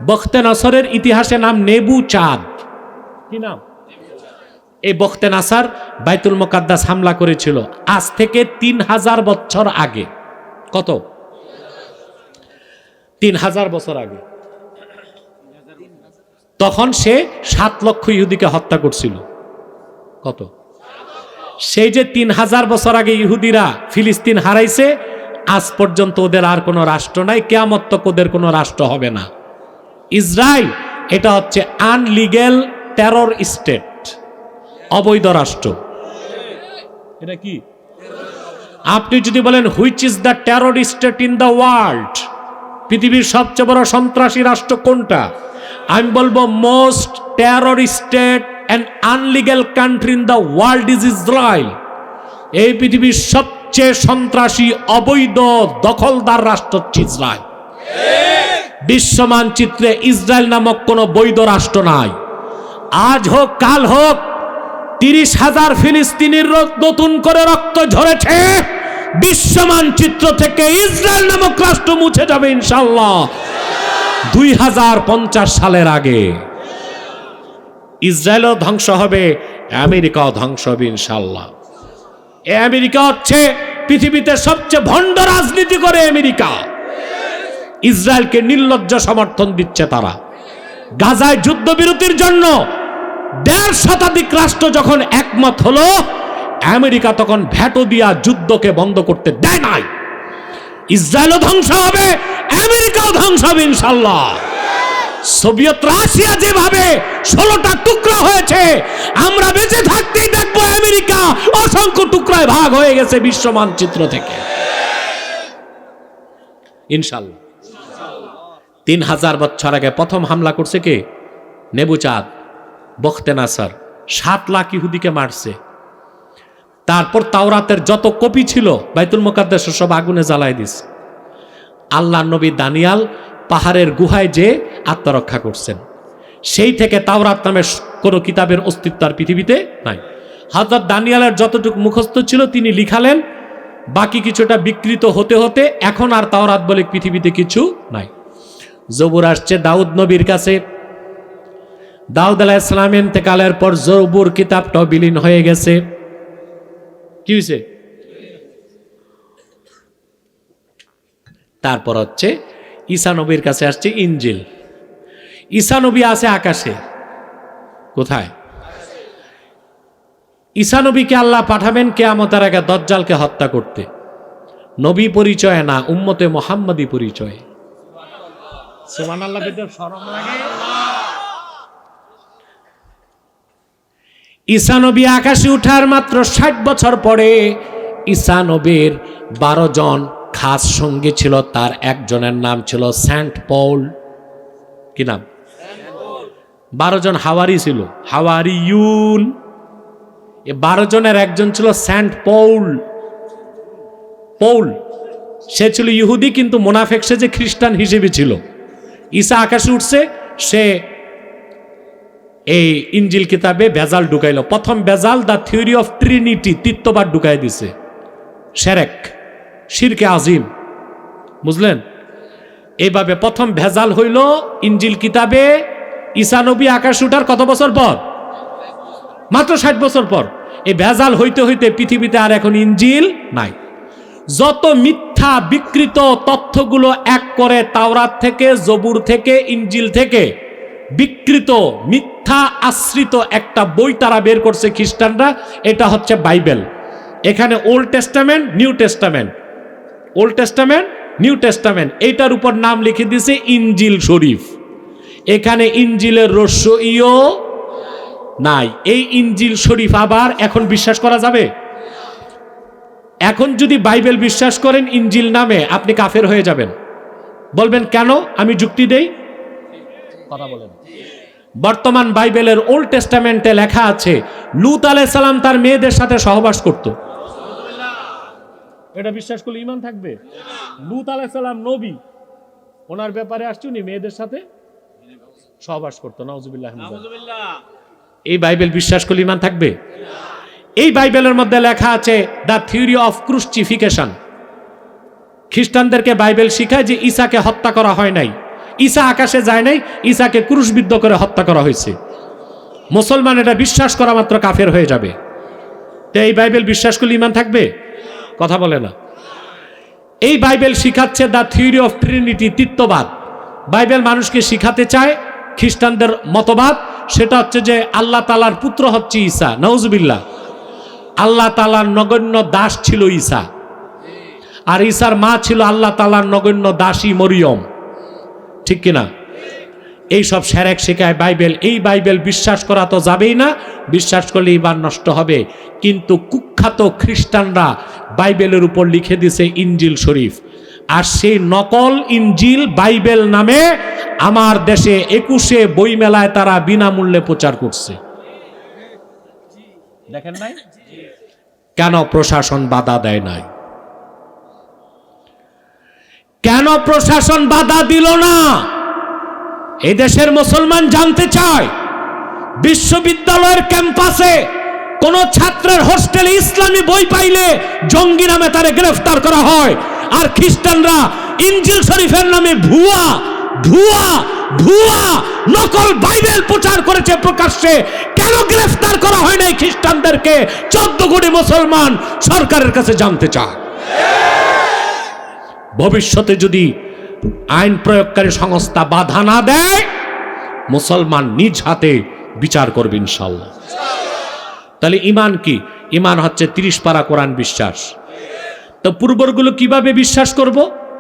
বখতে নাসারের ইতিহাসে নাম নেবুচাঁদ। কি নাম? এই বখতে নাসার বাইতুল মুকাদ্দাস হামলা করেছিল আজ থেকে 3000 বছর আগে। কত? 3000 বছর আগে। তখন সে 7 লক্ষ ইহুদিকে হত্যা করছিল। কত? সেই যে 3000 বছর আগে ইহুদিরা ফিলিস্তিন হারাইছে, আজ পর্যন্ত ওদের আর কোনো রাষ্ট্র নাই, কিয়ামত তক ওদের কোনো রাষ্ট্র হবে না। ইসরায়েল এটা হচ্ছে আনলিগ্যাল টেরর স্টেট, অবৈধ রাষ্ট্র। এটা কি? আপনি যদি বলেন which is the terror state in the world, পৃথিবীর সবচেয়ে বড় সন্ত্রাসী রাষ্ট্র কোনটা, আমি বলবো most terror state and unlegal country in the world is Israel. এই পৃথিবীর সবচেয়ে সন্ত্রাসী, অবৈধ, দখলদার রাষ্ট্র হচ্ছে ইসরায়েল। বিশ্ব মানচিত্রে ইসরায়েল নামক কোনো বৈধ রাষ্ট্র নাই। আজ হোক কাল হোক 30,000 ফিলিস্তিনির নতুন করে রক্ত ঝরেছে, বিশ্ব মানচিত্র থেকে ইসরায়েল নামক রাষ্ট্র মুছে যাবে ইনশাআল্লাহ 2050 সালের আগে। ইসরায়েলও ধ্বংস হবে, আমেরিকাও ধ্বংস হবে ইনশাআল্লাহ। এই আমেরিকা হচ্ছে পৃথিবীতে সবচেয়ে ভণ্ড রাজনীতি করে আমেরিকা। ইসরায়েলকে নির্লজ্জ সমর্থন দিচ্ছে তারা। গাজায় যুদ্ধবিরতির জন্য 1.5 শতাধিক রাষ্ট্র যখন একমত হলো, আমেরিকা তখন ভেটো দিয়া যুদ্ধকে বন্ধ করতে দেয় নাই। ইসরায়েলও ধ্বংস হবে, আমেরিকাও ধ্বংস হবে ইনশাআল্লাহ। সোভিয়েত রাশিয়া যেভাবে 16টা টুকরা হয়েছে, আমরা বেঁচে থাকতেই দেখবো আমেরিকা অসংখ্য টুকরায় ভাগ হয়ে গেছে বিশ্ব মানচিত্র থেকে ইনশাআল্লাহ। 3000 বছর আগে প্রথম হামলা করছে কে? নেবুচাঁদ, বখতে নাসার। 7 লাখ ইহুদিকে মারছে। তারপর তাওরাতের যত কপি ছিল বাইতুল মুকাদ্দাস সব আগুনে জ্বালায় দিছে। আল্লাহ নবী দানিয়াল পাহাড়ের গুহায় যে আত্মরক্ষা করছেন, সেই থেকে তাওরাত নামের কোনো কিতাবের অস্তিত্ব আর পৃথিবীতে নাই। হযরত দানিয়ালের যতটুকু মুখস্থ ছিল তিনি লিখালেন, বাকি কিছুটা বিকৃত হতে হতে এখন আর তাওরাত বলে পৃথিবীতে কিছু নাই। জবুর আসছে দাউদ নবীর কাছে। দাউদ আলাইহিস সালাম ইন্তেকালের পর জবুর কিতাবটাও বিলীন হয়ে গেছে। কি হয়েছে? তারপর হচ্ছে ঈসা নবীর কাছে আসছে ইনজিল। ঈসা নবী আছে আকাশে। কোথায়? ঈসা নবীকে আল্লাহ পাঠাবেন কিয়ামতের আগে দাজ্জালকে হত্যা করতে। নবী পরিচয় না, উম্মতে মুহাম্মাদি পরিচয়। সুবহানাল্লাহ। বেদের শরম লাগে। ঈসা নবী আকাশে উঠার মাত্র 60 বছর পরে ঈসা নবীর 12 জন খাস সঙ্গী ছিল। তার একজনের নাম ছিল সেন্ট পল। কি নাম? 12 জন হাওয়ারি ছিল, হাওয়ারিয়ুন। এই 12 জনের একজন ছিল সেন্ট পৌল। পৌল সে ছিল ইহুদি, কিন্তু মুনাফিক সেজে খ্রিস্টান হিসেবে ছিল। ঈসা আকাশে উঠছে, সে এই ইনজিল কিতাবে ভেজাল ঢুকাইল। প্রথম ভেজাল দ্য থিওরি অফ ট্রিনিটি, তৃতীয়বার ঢুকাই দিছে। শিরক, শিরকে আজিম, বুঝলেন? এইভাবে প্রথম ভেজাল হইল ইনজিল কিতাবে। ঈসা নবী আকাশে উঠার কত বছর পর? মাত্র 60 বছর পর। এই ভেজাল হইতে হইতে পৃথিবীতে আর এখন ইনজিল নাই। যত মিথ্যা বিকৃত তথ্যগুলো এক করে তাওরাত থেকে, জবুর থেকে, ইনজিল থেকে বিকৃত মিথ্যা আশ্রিত একটা বই তারা বের করছে খ্রিস্টানরা, এটা হচ্ছে বাইবেল। এখানে old testament, new testament, old testament, new testament, এইটার উপর নাম লিখে দিয়েছে ইনজিল শরীফ। এখানে ইনজিলের রস্য ইয় নাই। এই ইনজিল শরীফ আবার এখন বিশ্বাস করা যাবে? এখন যদি বাইবেল বিশ্বাস করেন ইনজিল নামে, আপনি কাফের হয়ে যাবেন। বলবেন কেন? আমি যুক্তি দেই, কথা বলেন। বর্তমান বাইবেলের ওল্ড টেস্টামেন্টে লেখা আছে লূত আলাইহিস সালাম তার মেয়েদের সাথে সহবাস করত। এটা বিশ্বাস করলে ঈমান থাকবে? লূত আলাইহিস সালাম নবী, ওনার ব্যাপারে আসছে উনি মেয়েদের সাথে সহবাস করত। নাউজুবিল্লাহ। এই বাইবেল বিশ্বাস করলে ঈমান থাকবে? এই বাইবেলের মধ্যে লেখা আছে দ্য থিওরি অফ ক্রুসিফিকেশন। খ্রিস্টানদেরকে বাইবেল শিখায় যে ঈসাকে হত্যা করা হয় নাই, ঈসা আকাশে যায় নাই, ঈসাকে ক্রুশবিদ্ধ করে হত্যা করা হয়েছে। মুসলমান এটা বিশ্বাস করা মাত্র কাফের হয়ে যাবে। তো এই বাইবেল বিশ্বাস করলে ঈমান থাকবে? কথা বলে না। এই বাইবেল শিখাচ্ছে দ্য থিওরি অফ ট্রিনিটি, তৃত্ববাদ। বাইবেল মানুষকে শিখাতে চায় খ্রিস্টানদের মতবাদ, সেটা হচ্ছে যে আল্লাহ তাআলার পুত্র হচ্ছে ঈসা। নাউজুবিল্লাহ। আল্লাহ তাআলার নগণ্য দাস ছিল ঈসা, আর ঈসার মা ছিল আল্লাহ তাআলার নগণ্য দাসী মরিয়ম। ঠিক কিনা? এইসব সেরেক শেখায় বাইবেল। এই বাইবেল বিশ্বাস করা তো যাবেই না, বিশ্বাস করলে ঈমান নষ্ট হবে। কিন্তু কুখ্যাত খ্রিস্টানরা বাইবেলের উপর লিখে দিছে ইনজিল শরীফ, আর সেই নকল ইনজিল বাইবেল নামে আমার দেশে 21 বইমেলায় তারা বিনামূল্যে প্রচার করছে। দেখেন নাই? কেন প্রশাসন বাধা দেয় নাই? কেন প্রশাসন বাধা দিল না? এই দেশের মুসলমান জানতে চায়। বিশ্ববিদ্যালয়ের ক্যাম্পাসে কোন ছাত্রের হোস্টেলে ইসলামী বই পাইলে জঙ্গি নামে তারে গ্রেফতার করা হয়, আর খ্রিস্টানরা ইনজিল শরীফের নামে ভুয়া ভুয়া ভুয়া নকল বাইবেল প্রচার করেছে প্রকাশ্যে। কেন গ্রেফতার করা হয় নাই খ্রিস্টানদেরকে? 14 কোটি মুসলমান সরকারের কাছে জানতে চায়। ভবিষ্যতে যদি আইন প্রয়োগকারী সংস্থা বাধা না দেয়, মুসলমান নিজ হাতে বিচার করবে ইনশাআল্লাহ। তাহলে ঈমান কি? ঈমান হচ্ছে 30 পারা কোরআন বিশ্বাস। তো পূর্বরগুলো কিভাবে বিশ্বাস করব?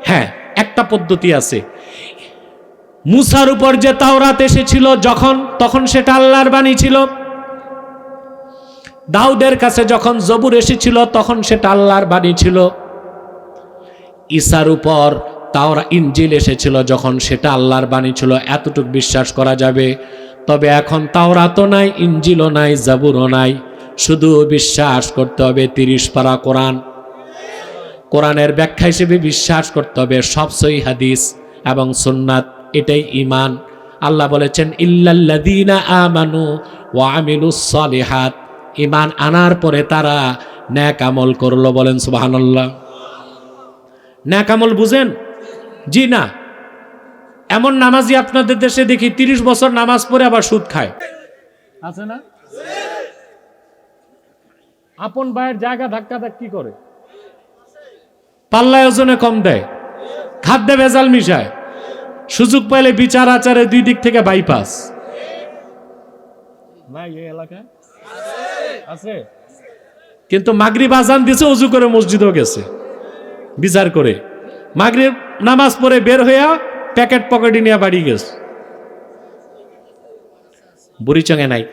হ্যাঁ, একটা পদ্ধতি আছে। মুসার উপর যে তাওরাত এসেছিল তখন সেটা আল্লাহর বাণী ছিল। দাউদের কাছে যখন জবুর এসেছিল তখন সেটা আল্লাহর বাণী ছিল। ঈসার উপর ইনজিল এসেছিল যখন সেটা আল্লাহর বাণী ছিল। এতটুকু বিশ্বাস করা যাবে। তবে এখন তাওরাতও নাই, ইনজিলও নাই, জাবুরও নাই, শুধু বিশ্বাস করতে হবে 30 পারা কোরআন। কোরআনের ব্যাখ্যা হিসেবে বিশ্বাস করতে হবে সব সহিহ হাদিস এবং সুন্নাত। এটাই ঈমান। আল্লাহ বলেছেন ইল্লাল্লাযীনা আমানু ওয়া আমিলুস সালিহাত। ঈমান আনার পরে তারা নেক আমল করলো। বলেন সুবহানাল্লাহ। নেক আমল বুঝেন? জি না। এমন নামাজি আপনাদের দেশে দেখি 30 বছর নামাজ পড়ে আবার সুদ খায়, আছে না? আপন ভাইয়ের জায়গা ধাক্কা ধাক্কি করে, পাল্লায় ওজনে কম দেয়, খাদ্যে ভেজাল মিশায়, সুযোগ পাইলে বিচার আচারে 2 দিক থেকে বাইপাস। নাই এই এলাকায় আছে? কিন্তু মাগরিব আজান দিছে, ওযু করে মসজিদেও গেছে বিচার করে। মাগরিব নামাজ পড়ে বের হইয়া প্যাকেট পকেটে নিয়ে বাড়ি গেছে। বুড়িচঙ্গে নাই।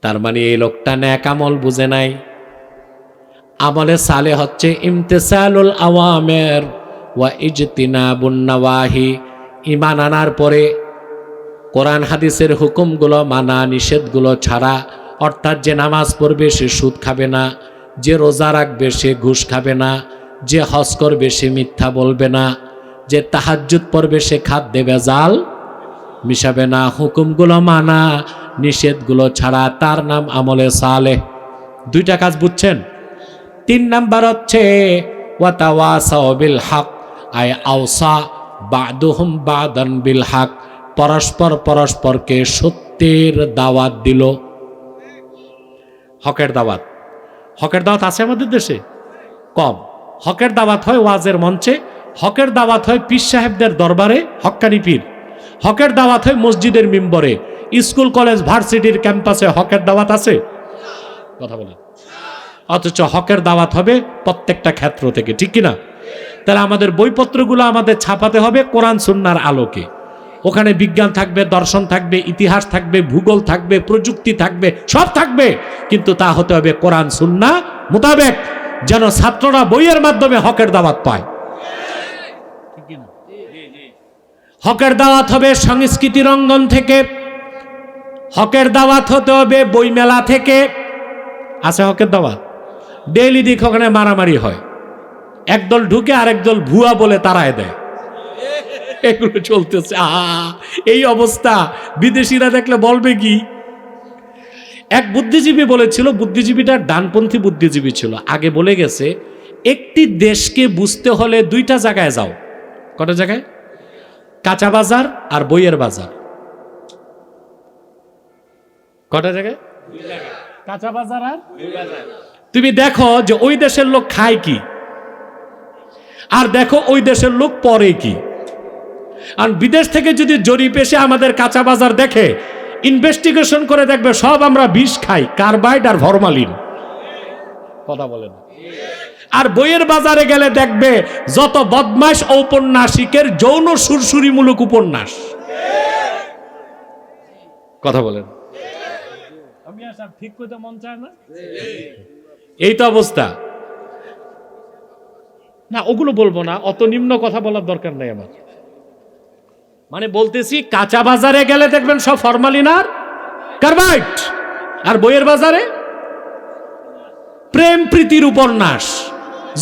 তার মানে এই লোকটা নেক আমল বুঝে নাই। আমলে সালে হচ্ছে ইমতিসালুল আওয়ামির ওয়া ইজতিনাবুন নাওয়াহি। ঈমান আনার পরে কোরআন হাদিসের হুকুমগুলো মানা, নিষেধগুলো ছাড়া। অর্থাৎ যে নামাজ পড়বে সে সুদ খাবে না, যে রোজা রাখবে সে ঘুষ খাবে না, যে হজ করবে সে মিথ্যা বলবে না, যে তাহাজ্জুদ পড়বে সে খাদ্যে ভেজাল মিশাবে না। হুকুমগুলো মানা, নিষেধগুলো ছাড়া, তার নাম আমলে সালেহ। 2টা কাজ বুঝছেন? 3 নাম্বার হচ্ছে ওয়াতাওয়াসাউ বিল হক, আয় আওসা বাদুহুম বাদান বিল হক। পরস্পরকে সত্যের দাওয়াত দিল। হকের দাওয়াত। হকের দাওয়াত আছে আমাদের দেশে? কম। হকের দাওয়াত হয় ওয়াজের মঞ্চে, হকের দাওয়াত হয় পীর সাহেবদের দরবারে, হক্কানি পীর। হকের দাওয়াত হয় মসজিদের মিম্বরে। স্কুল কলেজ ভার্সিটির ক্যাম্পাসে হকের দাওয়াত আছে? কথা বলেন। অথচ হকের দাওয়াত হবে প্রত্যেকটা ক্ষেত্র থেকে, ঠিক কিনা? তাহলে আমাদের বইপত্রগুলো আমাদের ছাপাতে হবে কোরআন সুন্নাহর আলোকে। ওখানে বিজ্ঞান থাকবে, দর্শন থাকবে, ইতিহাস থাকবে, ভূগোল থাকবে, প্রযুক্তি থাকবে, সব থাকবে, কিন্তু তা হতে হবে কোরআন সুন্নাহ মোতাবেক, যেন ছাত্ররা বইয়ের মাধ্যমে হকের দাওয়াত পায়। হকের দাওয়াত হবে সংস্কৃতির অঙ্গন থেকে, হকের দাওয়াত হতে হবে বইমেলা থেকে। আছে হকের দাওয়াত, ডেইলি দিক ওখানে মারামারি হয়, একদল ঢুকে আরেক দল ভুয়া বলে তাড়ায় দেয়, এগুলো চলতেছে। এই অবস্থা বিদেশিরা দেখলে বলবে কি? এক বুদ্ধিজীবী বলেছিল, বুদ্ধিজীবীটা ডানপন্থী বুদ্ধিজীবী ছিল, আগে বলে গেছে একটি দেশকে বুঝতে হলে দুইটা জায়গায় যাও। কটা জায়গায়? কাঁচা বাজার আর বইয়ের বাজার। কটা জায়গায়? কাঁচা বাজার আর তুমি দেখো যে ওই দেশের লোক খায় কি, আর দেখো ওই দেশের লোক পরে কি। আর বিদেশ থেকে যদি জরিপ এসে আমাদের কাঁচা বাজার দেখে, ইনভেস্টিগেশন করে দেখবে সব আমরা বিষ খাই, কার্বাইড আর ফরমালিন। কথা বলেন। আর বইয়ের বাজারে গেলে দেখবে যত বদমাশ ঔপন্যাসিকের যৌন সুরসুরিমূলক উপন্যাস। কথা বলেন। আমি আর ঠিক করতে মন চায় না, এই তো অবস্থা। না ওগুলো বলবো না, অত নিম্ন কথা বলার দরকার নাই আমার। মানে বলতেছি কাঁচা বাজারে গেলে দেখবেন সব ফরমালিন আর কার্বাইড, আর বইয়ের বাজারে প্রেম প্রীতির উপন্যাস,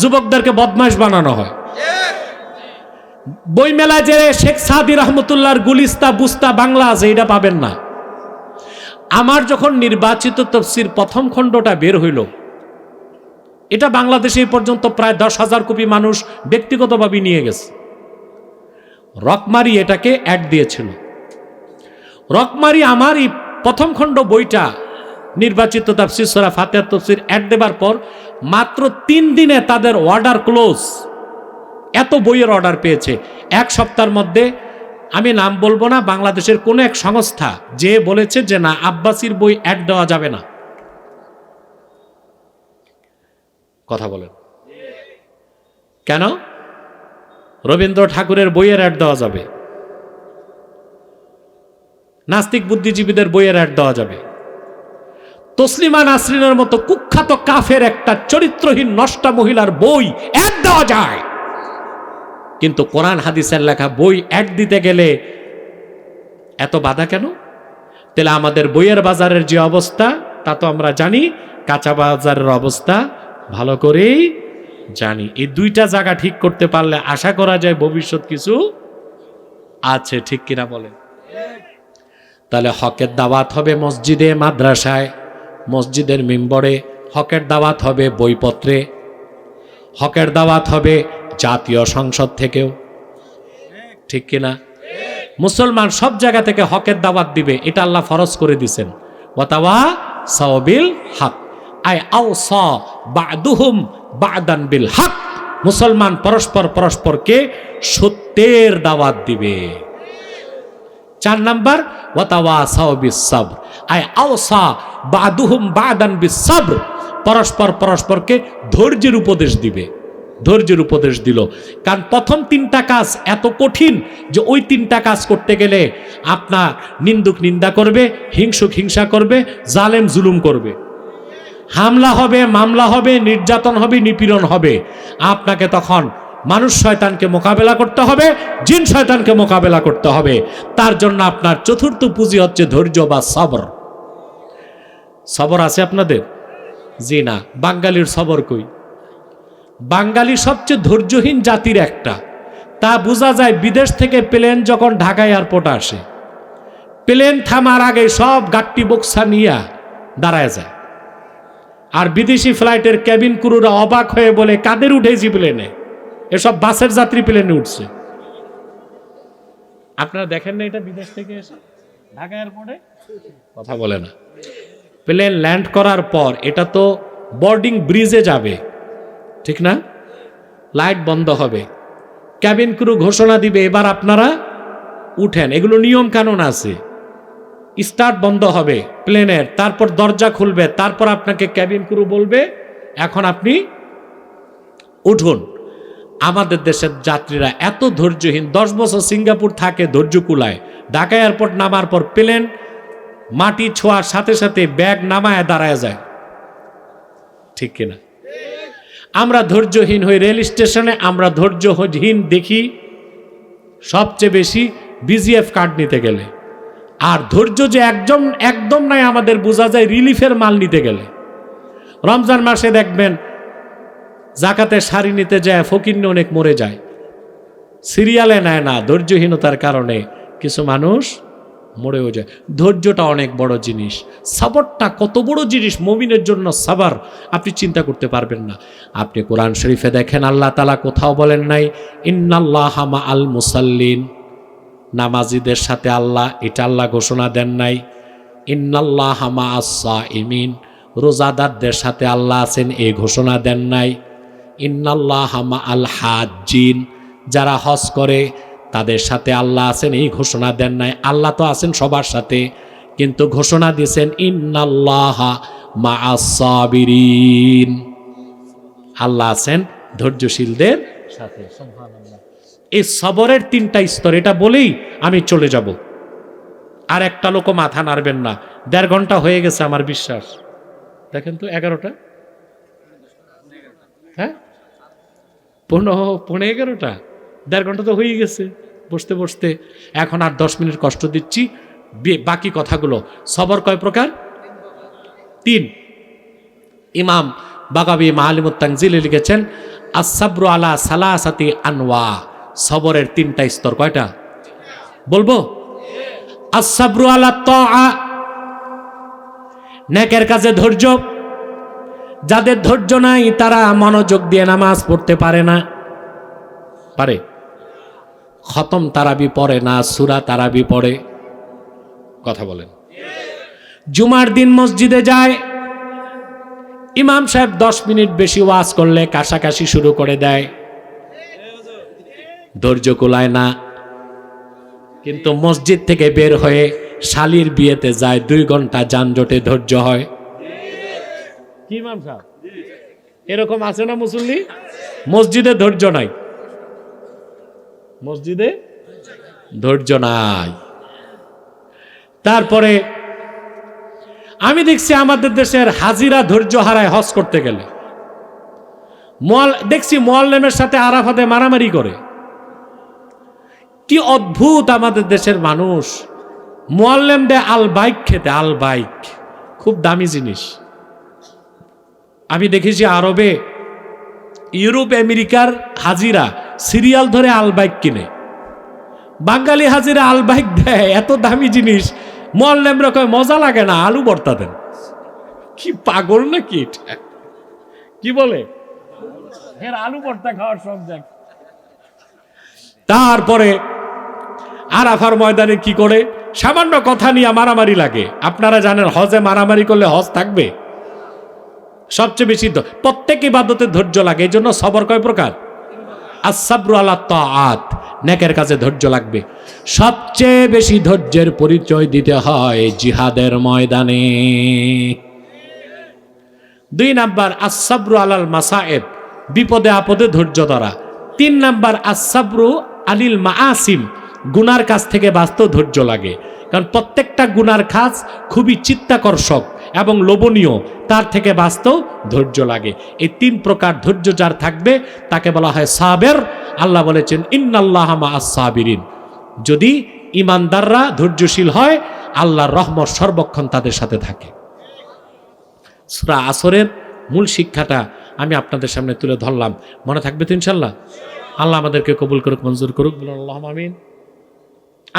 যুবকদেরকে বদমাশ বানানো হয়। বই মেলায় যে শেখ সাদি রহমতুল্লাহর গুলিস্তা বুস্তা বাংলা আছে, এটা পাবেন না। আমার যখন নির্বাচিত তফসির প্রথম খণ্ডটা বের হইল, এটা বাংলাদেশে এই পর্যন্ত প্রায় 10,000 কপি মানুষ ব্যক্তিগতভাবে নিয়ে গেছে। রকমারি এটাকে অ্যাড দিয়েছিল। রকমারি আমার এই প্রথম খণ্ড বইটা নির্বাচিত তাফসীর সূরা ফাতিহার তাফসীর অ্যাড দেবার পর মাত্র 3 দিনে তাদের অর্ডার ক্লোজ। এত বইয়ের অর্ডার পেয়েছে। এক সপ্তাহের মধ্যে, আমি নাম বলবো না, বাংলাদেশের কোনো এক সংস্থা যে বলেছে যে না, আব্বাসির বই অ্যাড দেওয়া যাবে না। কথা বলেন কেন? রবীন্দ্র ঠাকুরের বইয়ের অ্যাড দেওয়া যাবে, নাস্তিক বুদ্ধিজীবীদের বইয়ের অ্যাড দেওয়া যাবে, তসলিমা নাসরিনের মতো কুখ্যাত কাফের একটা চরিত্রহীন নষ্টা মহিলার বই অ্যাড দেওয়া যায়, কিন্তু কোরআন হাদিসের লেখা বই অ্যাড দিতে গেলে এত বাধা কেন? তাহলে আমাদের বইয়ের বাজারের যে অবস্থা তা তো আমরা জানি, কাঁচা বাজারের অবস্থা ভালো করেই জানি। এই দুইটা জায়গা ঠিক করতে পারলে আশা করা যায় ভবিষ্যৎ কিছু আছে, ঠিক কিনা বলেন? তাহলে হকের দাওয়াত হবে মসজিদে মাদ্রাসায়, মসজিদের মিম্বরে, হকের দাওয়াত হবে বইপত্রে, হকের দাওয়াত হবে জাতীয় সংসদ থেকেও, ঠিক কিনা? মুসলমান সব জায়গা থেকে হকের দাওয়াত দিবে, এটা আল্লাহ ফরজ করে দিয়েছেন। ওয়াতাওয়াসাউ বিল হক, আই আওসা বা'দুহুম বা'দান বিল হক। মুসলমান পরস্পর পরস্পরকে সত্যের দাওয়াত দিবে। 4 নাম্বার, ওয়াতাওয়াসাউ বিস সাবর, আই আওসা বা'দুহুম বা'দান বিস সাবর। পরস্পর পরস্পরকে ধৈর্যের উপদেশ দিবে। ধৈর্যের উপদেশ দিল, কারণ প্রথম 3টা কাজ এত কঠিন যে ওই 3টা কাজ করতে গেলে আপনার নিন্দুক নিন্দা করবে, হিংসুক হিংসা করবে, জালেম জুলুম করবে, হামলা হবে, মামলা হবে, নির্যাতন হবে, নিপীড়ন হবে। আপনাকে তখন মানুষ শয়তানকে মোকাবেলা করতে হবে, জিন শয়তানকে মোকাবেলা করতে হবে। তার জন্য আপনার চতুর্থ পুঁজি হচ্ছে ধৈর্য বা সবর। সবর আছে আপনাদের? জি না। বাঙালির সবর কই? বাঙালি সবচেয়ে ধৈর্যহীন জাতির একটা। তা বোঝা যায় বিদেশ থেকে প্লেন যখন ঢাকা এয়ারপোর্টে আসে, প্লেন থামার আগে সব গাট্টি বক্সা নিয়ে দাঁড়ায় যায়, আর বিদেশি ফ্লাইটের ক্যাবিন ক্রুরা অবাক হয়ে বলে কাদের উঠেছি প্লেনে? এসব বাসের যাত্রী প্লেনে উঠছে। আপনারা দেখেন না এটা বিদেশ থেকে এসে ঢাকা এয়ারপোর্টে? কথা বলে না। প্লেন ল্যান্ড করার পর এটা তো বোর্ডিং ব্রিজে যাবে, ঠিক না? লাইট বন্ধ হবে, ক্যাবিন ক্রু ঘোষণা দিবে এবার আপনারা উঠেন। এগুলো নিয়ম কানুন আছে। স্টার্ট বন্ধ হবে প্লেনের, তারপর দরজা খুলবে, তারপর আপনাকে ক্যাবিন ক্রু বলবে এখন আপনি উঠুন। আমাদের দেশের যাত্রীরা এত ধৈর্যহীন, 10 বছর সিঙ্গাপুর থাকে ধৈর্য কুলায়, ঢাকা এয়ারপোর্ট নামার পর প্লেন মাটি ছোঁয়ার সাথে সাথে ব্যাগ নামায় দাঁড়ায় যায়, ঠিক কিনা? আমরা ধৈর্যহীন হই রেল স্টেশনে, আমরা ধৈর্যহীন দেখি সবচেয়ে বেশি বিজিএফ কার্ড নিতে গেলে। আর ধৈর্য যে একদম নাই আমাদের বোঝা যায় রিলিফের মাল নিতে গেলে। রমজান মাসে দেখবেন জাকাতের শাড়ি নিতে যায় ফকিন্নি অনেক মরে যায়, সিরিয়ালে নেয় না, ধৈর্যহীনতার কারণে কিছু মানুষ মরেও যায়। ধৈর্যটা অনেক বড় জিনিস, সাবরটা কত বড় জিনিস মুমিনের জন্য। সাবার আপনি চিন্তা করতে পারবেন না। আপনি কোরআন শরীফে দেখেন আল্লাহ তাআলা কোথাও বলেন নাই ইন্নাল্লাহা মাআল মুসাল্লিন, নামাজীদের সাথে আল্লাহ, এটা আল্লাহ ঘোষণা দেন নাই। ইন্নাল্লাহা মাআস সাইমিন, রোজাদারদের সাথে আল্লাহ আছেন এই ঘোষণা দেন নাই। ইন্নাল্লাহা মাআল হাজ্জিন, যারা হজ করে তাদের সাথে আল্লাহ আছেন এই ঘোষণা দেন নাই। আল্লাহ তো আছেন সবার সাথে, কিন্তু ঘোষণা দিয়েছেন ইন্নাল্লাহা মাআস সাবিরিন, আল্লাহ আছেন ধৈর্যশীলদের সাথে। সুবহানাল্লাহ। এই সবরের 3টা স্তর, এটা বলেই আমি চলে যাব। আর একটা লোক মাথা নাড়বেন না। 1.5 ঘন্টা হয়ে গেছে আমার বিশ্বাস। দেখেন তো 11টা, হ্যাঁ 11:15, 1.5 ঘন্টা তো হয়ে গেছে বসতে বসতে। এখন আর 10 মিনিট কষ্ট দিচ্ছি। বাকি কথাগুলো, সবর কয় প্রকার? 3। ইমাম বাগাবী মাআলিমুত তানজিলে লিখেছেন আস-সাবরু আলা সালাসাতি আনওয়া, সবরের 3টা স্তর। কয়টা বলবো? আস-সাবরু আলা তাআ, নেকের কাজে ধৈর্য। যাদের ধৈর্য নাই তারা মনোযোগ দিয়ে নামাজ পড়তে পারে না। পারে? খতম তারাবি পড়ে না, সূরা তারাবি পড়ে। কথা বলেন। জুমার দিন মসজিদে যায়, ইমাম সাহেব 10 মিনিট বেশি ওয়াজ করলে কাশাকাশি শুরু করে দেয়, ধৈর্য কুলায় না। কিন্তু মসজিদ থেকে বের হয়ে শালির বিয়েতে যায়, 2 ঘন্টা যানজটে ধৈর্য হয়। কি ইমাম সাহেব এরকম আছে না মুসল্লি? মসজিদে ধৈর্য নাই, মসজিদে ধৈর্য নাই। তারপরে আমি দেখছি আমাদের দেশের হাজিরা ধৈর্য হারায় হজ করতে গেলে। দেখছি মুআল্লিমের সাথে আরাফাতে মারামারি করে। কি অদ্ভুত আমাদের দেশের মানুষ। মুআল্লিম দেয় আল বাইক খেতে, আল বাইক খুব দামি জিনিস। আমি দেখেছি আরবে, ইউরোপ, আমেরিকার হাজিরা সিরিয়াল ধরে আল বাইক কিনে। বাঙালি হাজিরা আল বাইক দেয়, এত দামি জিনিস। মুআল্লিমরা কয় মজা লাগে না, আলু ভর্তা দেন। কি পাগল নাকি এটা? কি বলে এর আলু ভর্তা খাওয়ার সব জায়গা। তারপরে আরাফার ময়দানে কি করে সামান্য কথা নিয়ে মারামারি লাগে। আপনারা জানেন হজে মারামারি করলে হজ থাকবে? সবচেয়ে বেশি প্রত্যেক ইবাদতে ধৈর্য লাগে। এই জন্য সবর কয় প্রকার? আস-সাবরু আলা তাআত, নেকের কাজে ধৈর্য লাগবে। সবচেয়ে বেশি ধৈর্যের পরিচয় দিতে হয় জিহাদের ময়দানে। 2 নাম্বার আস-সাবরু আলাল মাসায়েব, বিপদে আপদে ধৈর্য ধরা। 3 নাম্বার আস-সাবরু আলিল মাআসিম, গুনার কাজ থেকে বাঁচতেও ধৈর্য লাগে। কারণ প্রত্যেকটা গুনার কাজ খুবই চিত্তাকর্ষক এবং লোভনীয়, তার থেকে বাঁচতেও ধৈর্য লাগে। এই 3 প্রকার ধৈর্য যার থাকবে তাকে বলা হয় সাবের। আল্লাহ বলেছেন ইন্নাল্লাহা মাআস সাবিরিন। যদি ইমানদাররা ধৈর্যশীল হয়, আল্লাহর রহমত সর্বক্ষণ তাদের সাথে থাকে। সূরা আসরের মূল শিক্ষাটা আমি আপনাদের সামনে তুলে ধরলাম। মনে থাকবে তো ইনশাল্লাহ? আল্লাহ আমাদেরকে কবুল করুক, মঞ্জুর করুক, বলুন আল্লাহুম্মা আমিন।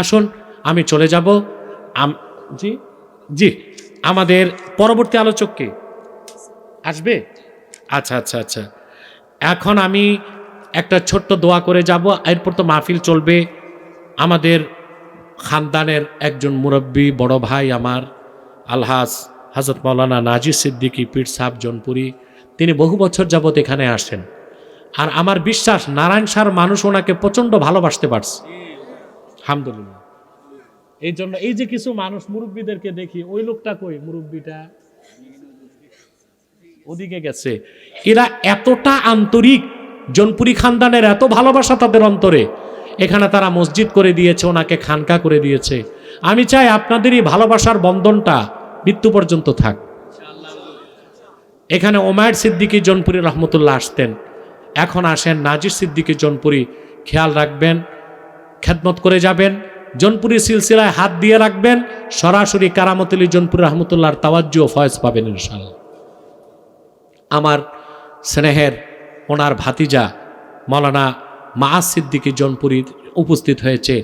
আসুন আমি চলে যাব। জি জি, আমাদের পরবর্তী আলোচক কে আসবে? আচ্ছা আচ্ছা আচ্ছা, এখন আমি একটা ছোট্ট দোয়া করে যাব, এরপর তো মাহফিল চলবে। আমাদের খানদানের একজন মুরব্বী বড় ভাই আমার আলহাজ হযরত মাওলানা নাজির সিদ্দিকী পীর সাহেব জনপুরি, তিনি বহু বছর যাবত এখানে আসেন। আর আমার বিশ্বাস নারায়ণ সার মানুষ ওনাকে প্রচণ্ড ভালোবাসতে পারছে, আলহামদুলিল্লাহ। এই জন্য এই যে কিছু মানুষ মুরব্বীদেরকে দেখি, ওই লোকটা কই, মুরব্বীটা ওদিকে গেছে। এরা এতটা আন্তরিক জৌনপুরি খানদানের এত ভালোবাসা তাদের অন্তরে, এখানে তারা মসজিদ করে দিয়েছে, ওনাকে খানকা করে দিয়েছে। আমি চাই আপনাদের এই ভালোবাসার বন্ধনটা মৃত্যু পর্যন্ত থাক। এখানে ওমায়ের সিদ্দিকী জৌনপুরি রহমতুল্লাহ আসতেন, এখন আসেন নাজির সিদ্দিকী জৌনপুরি। খেয়াল রাখবেন, খেদমত করে যাবেন, জৌনপুরি সিলসিলায় হাত দিয়ে রাখবেন, সরাসরি কারামত আলী জৌনপুরি রহমতুল্লাহর তাওয়াজ্জু ও ফয়েজ পাবেন ইনশাআল্লাহ। আমার স্নেহের ওনার ভাতিজা মাওলানা মাআজ সিদ্দিকী জৌনপুরি উপস্থিত হয়েছে।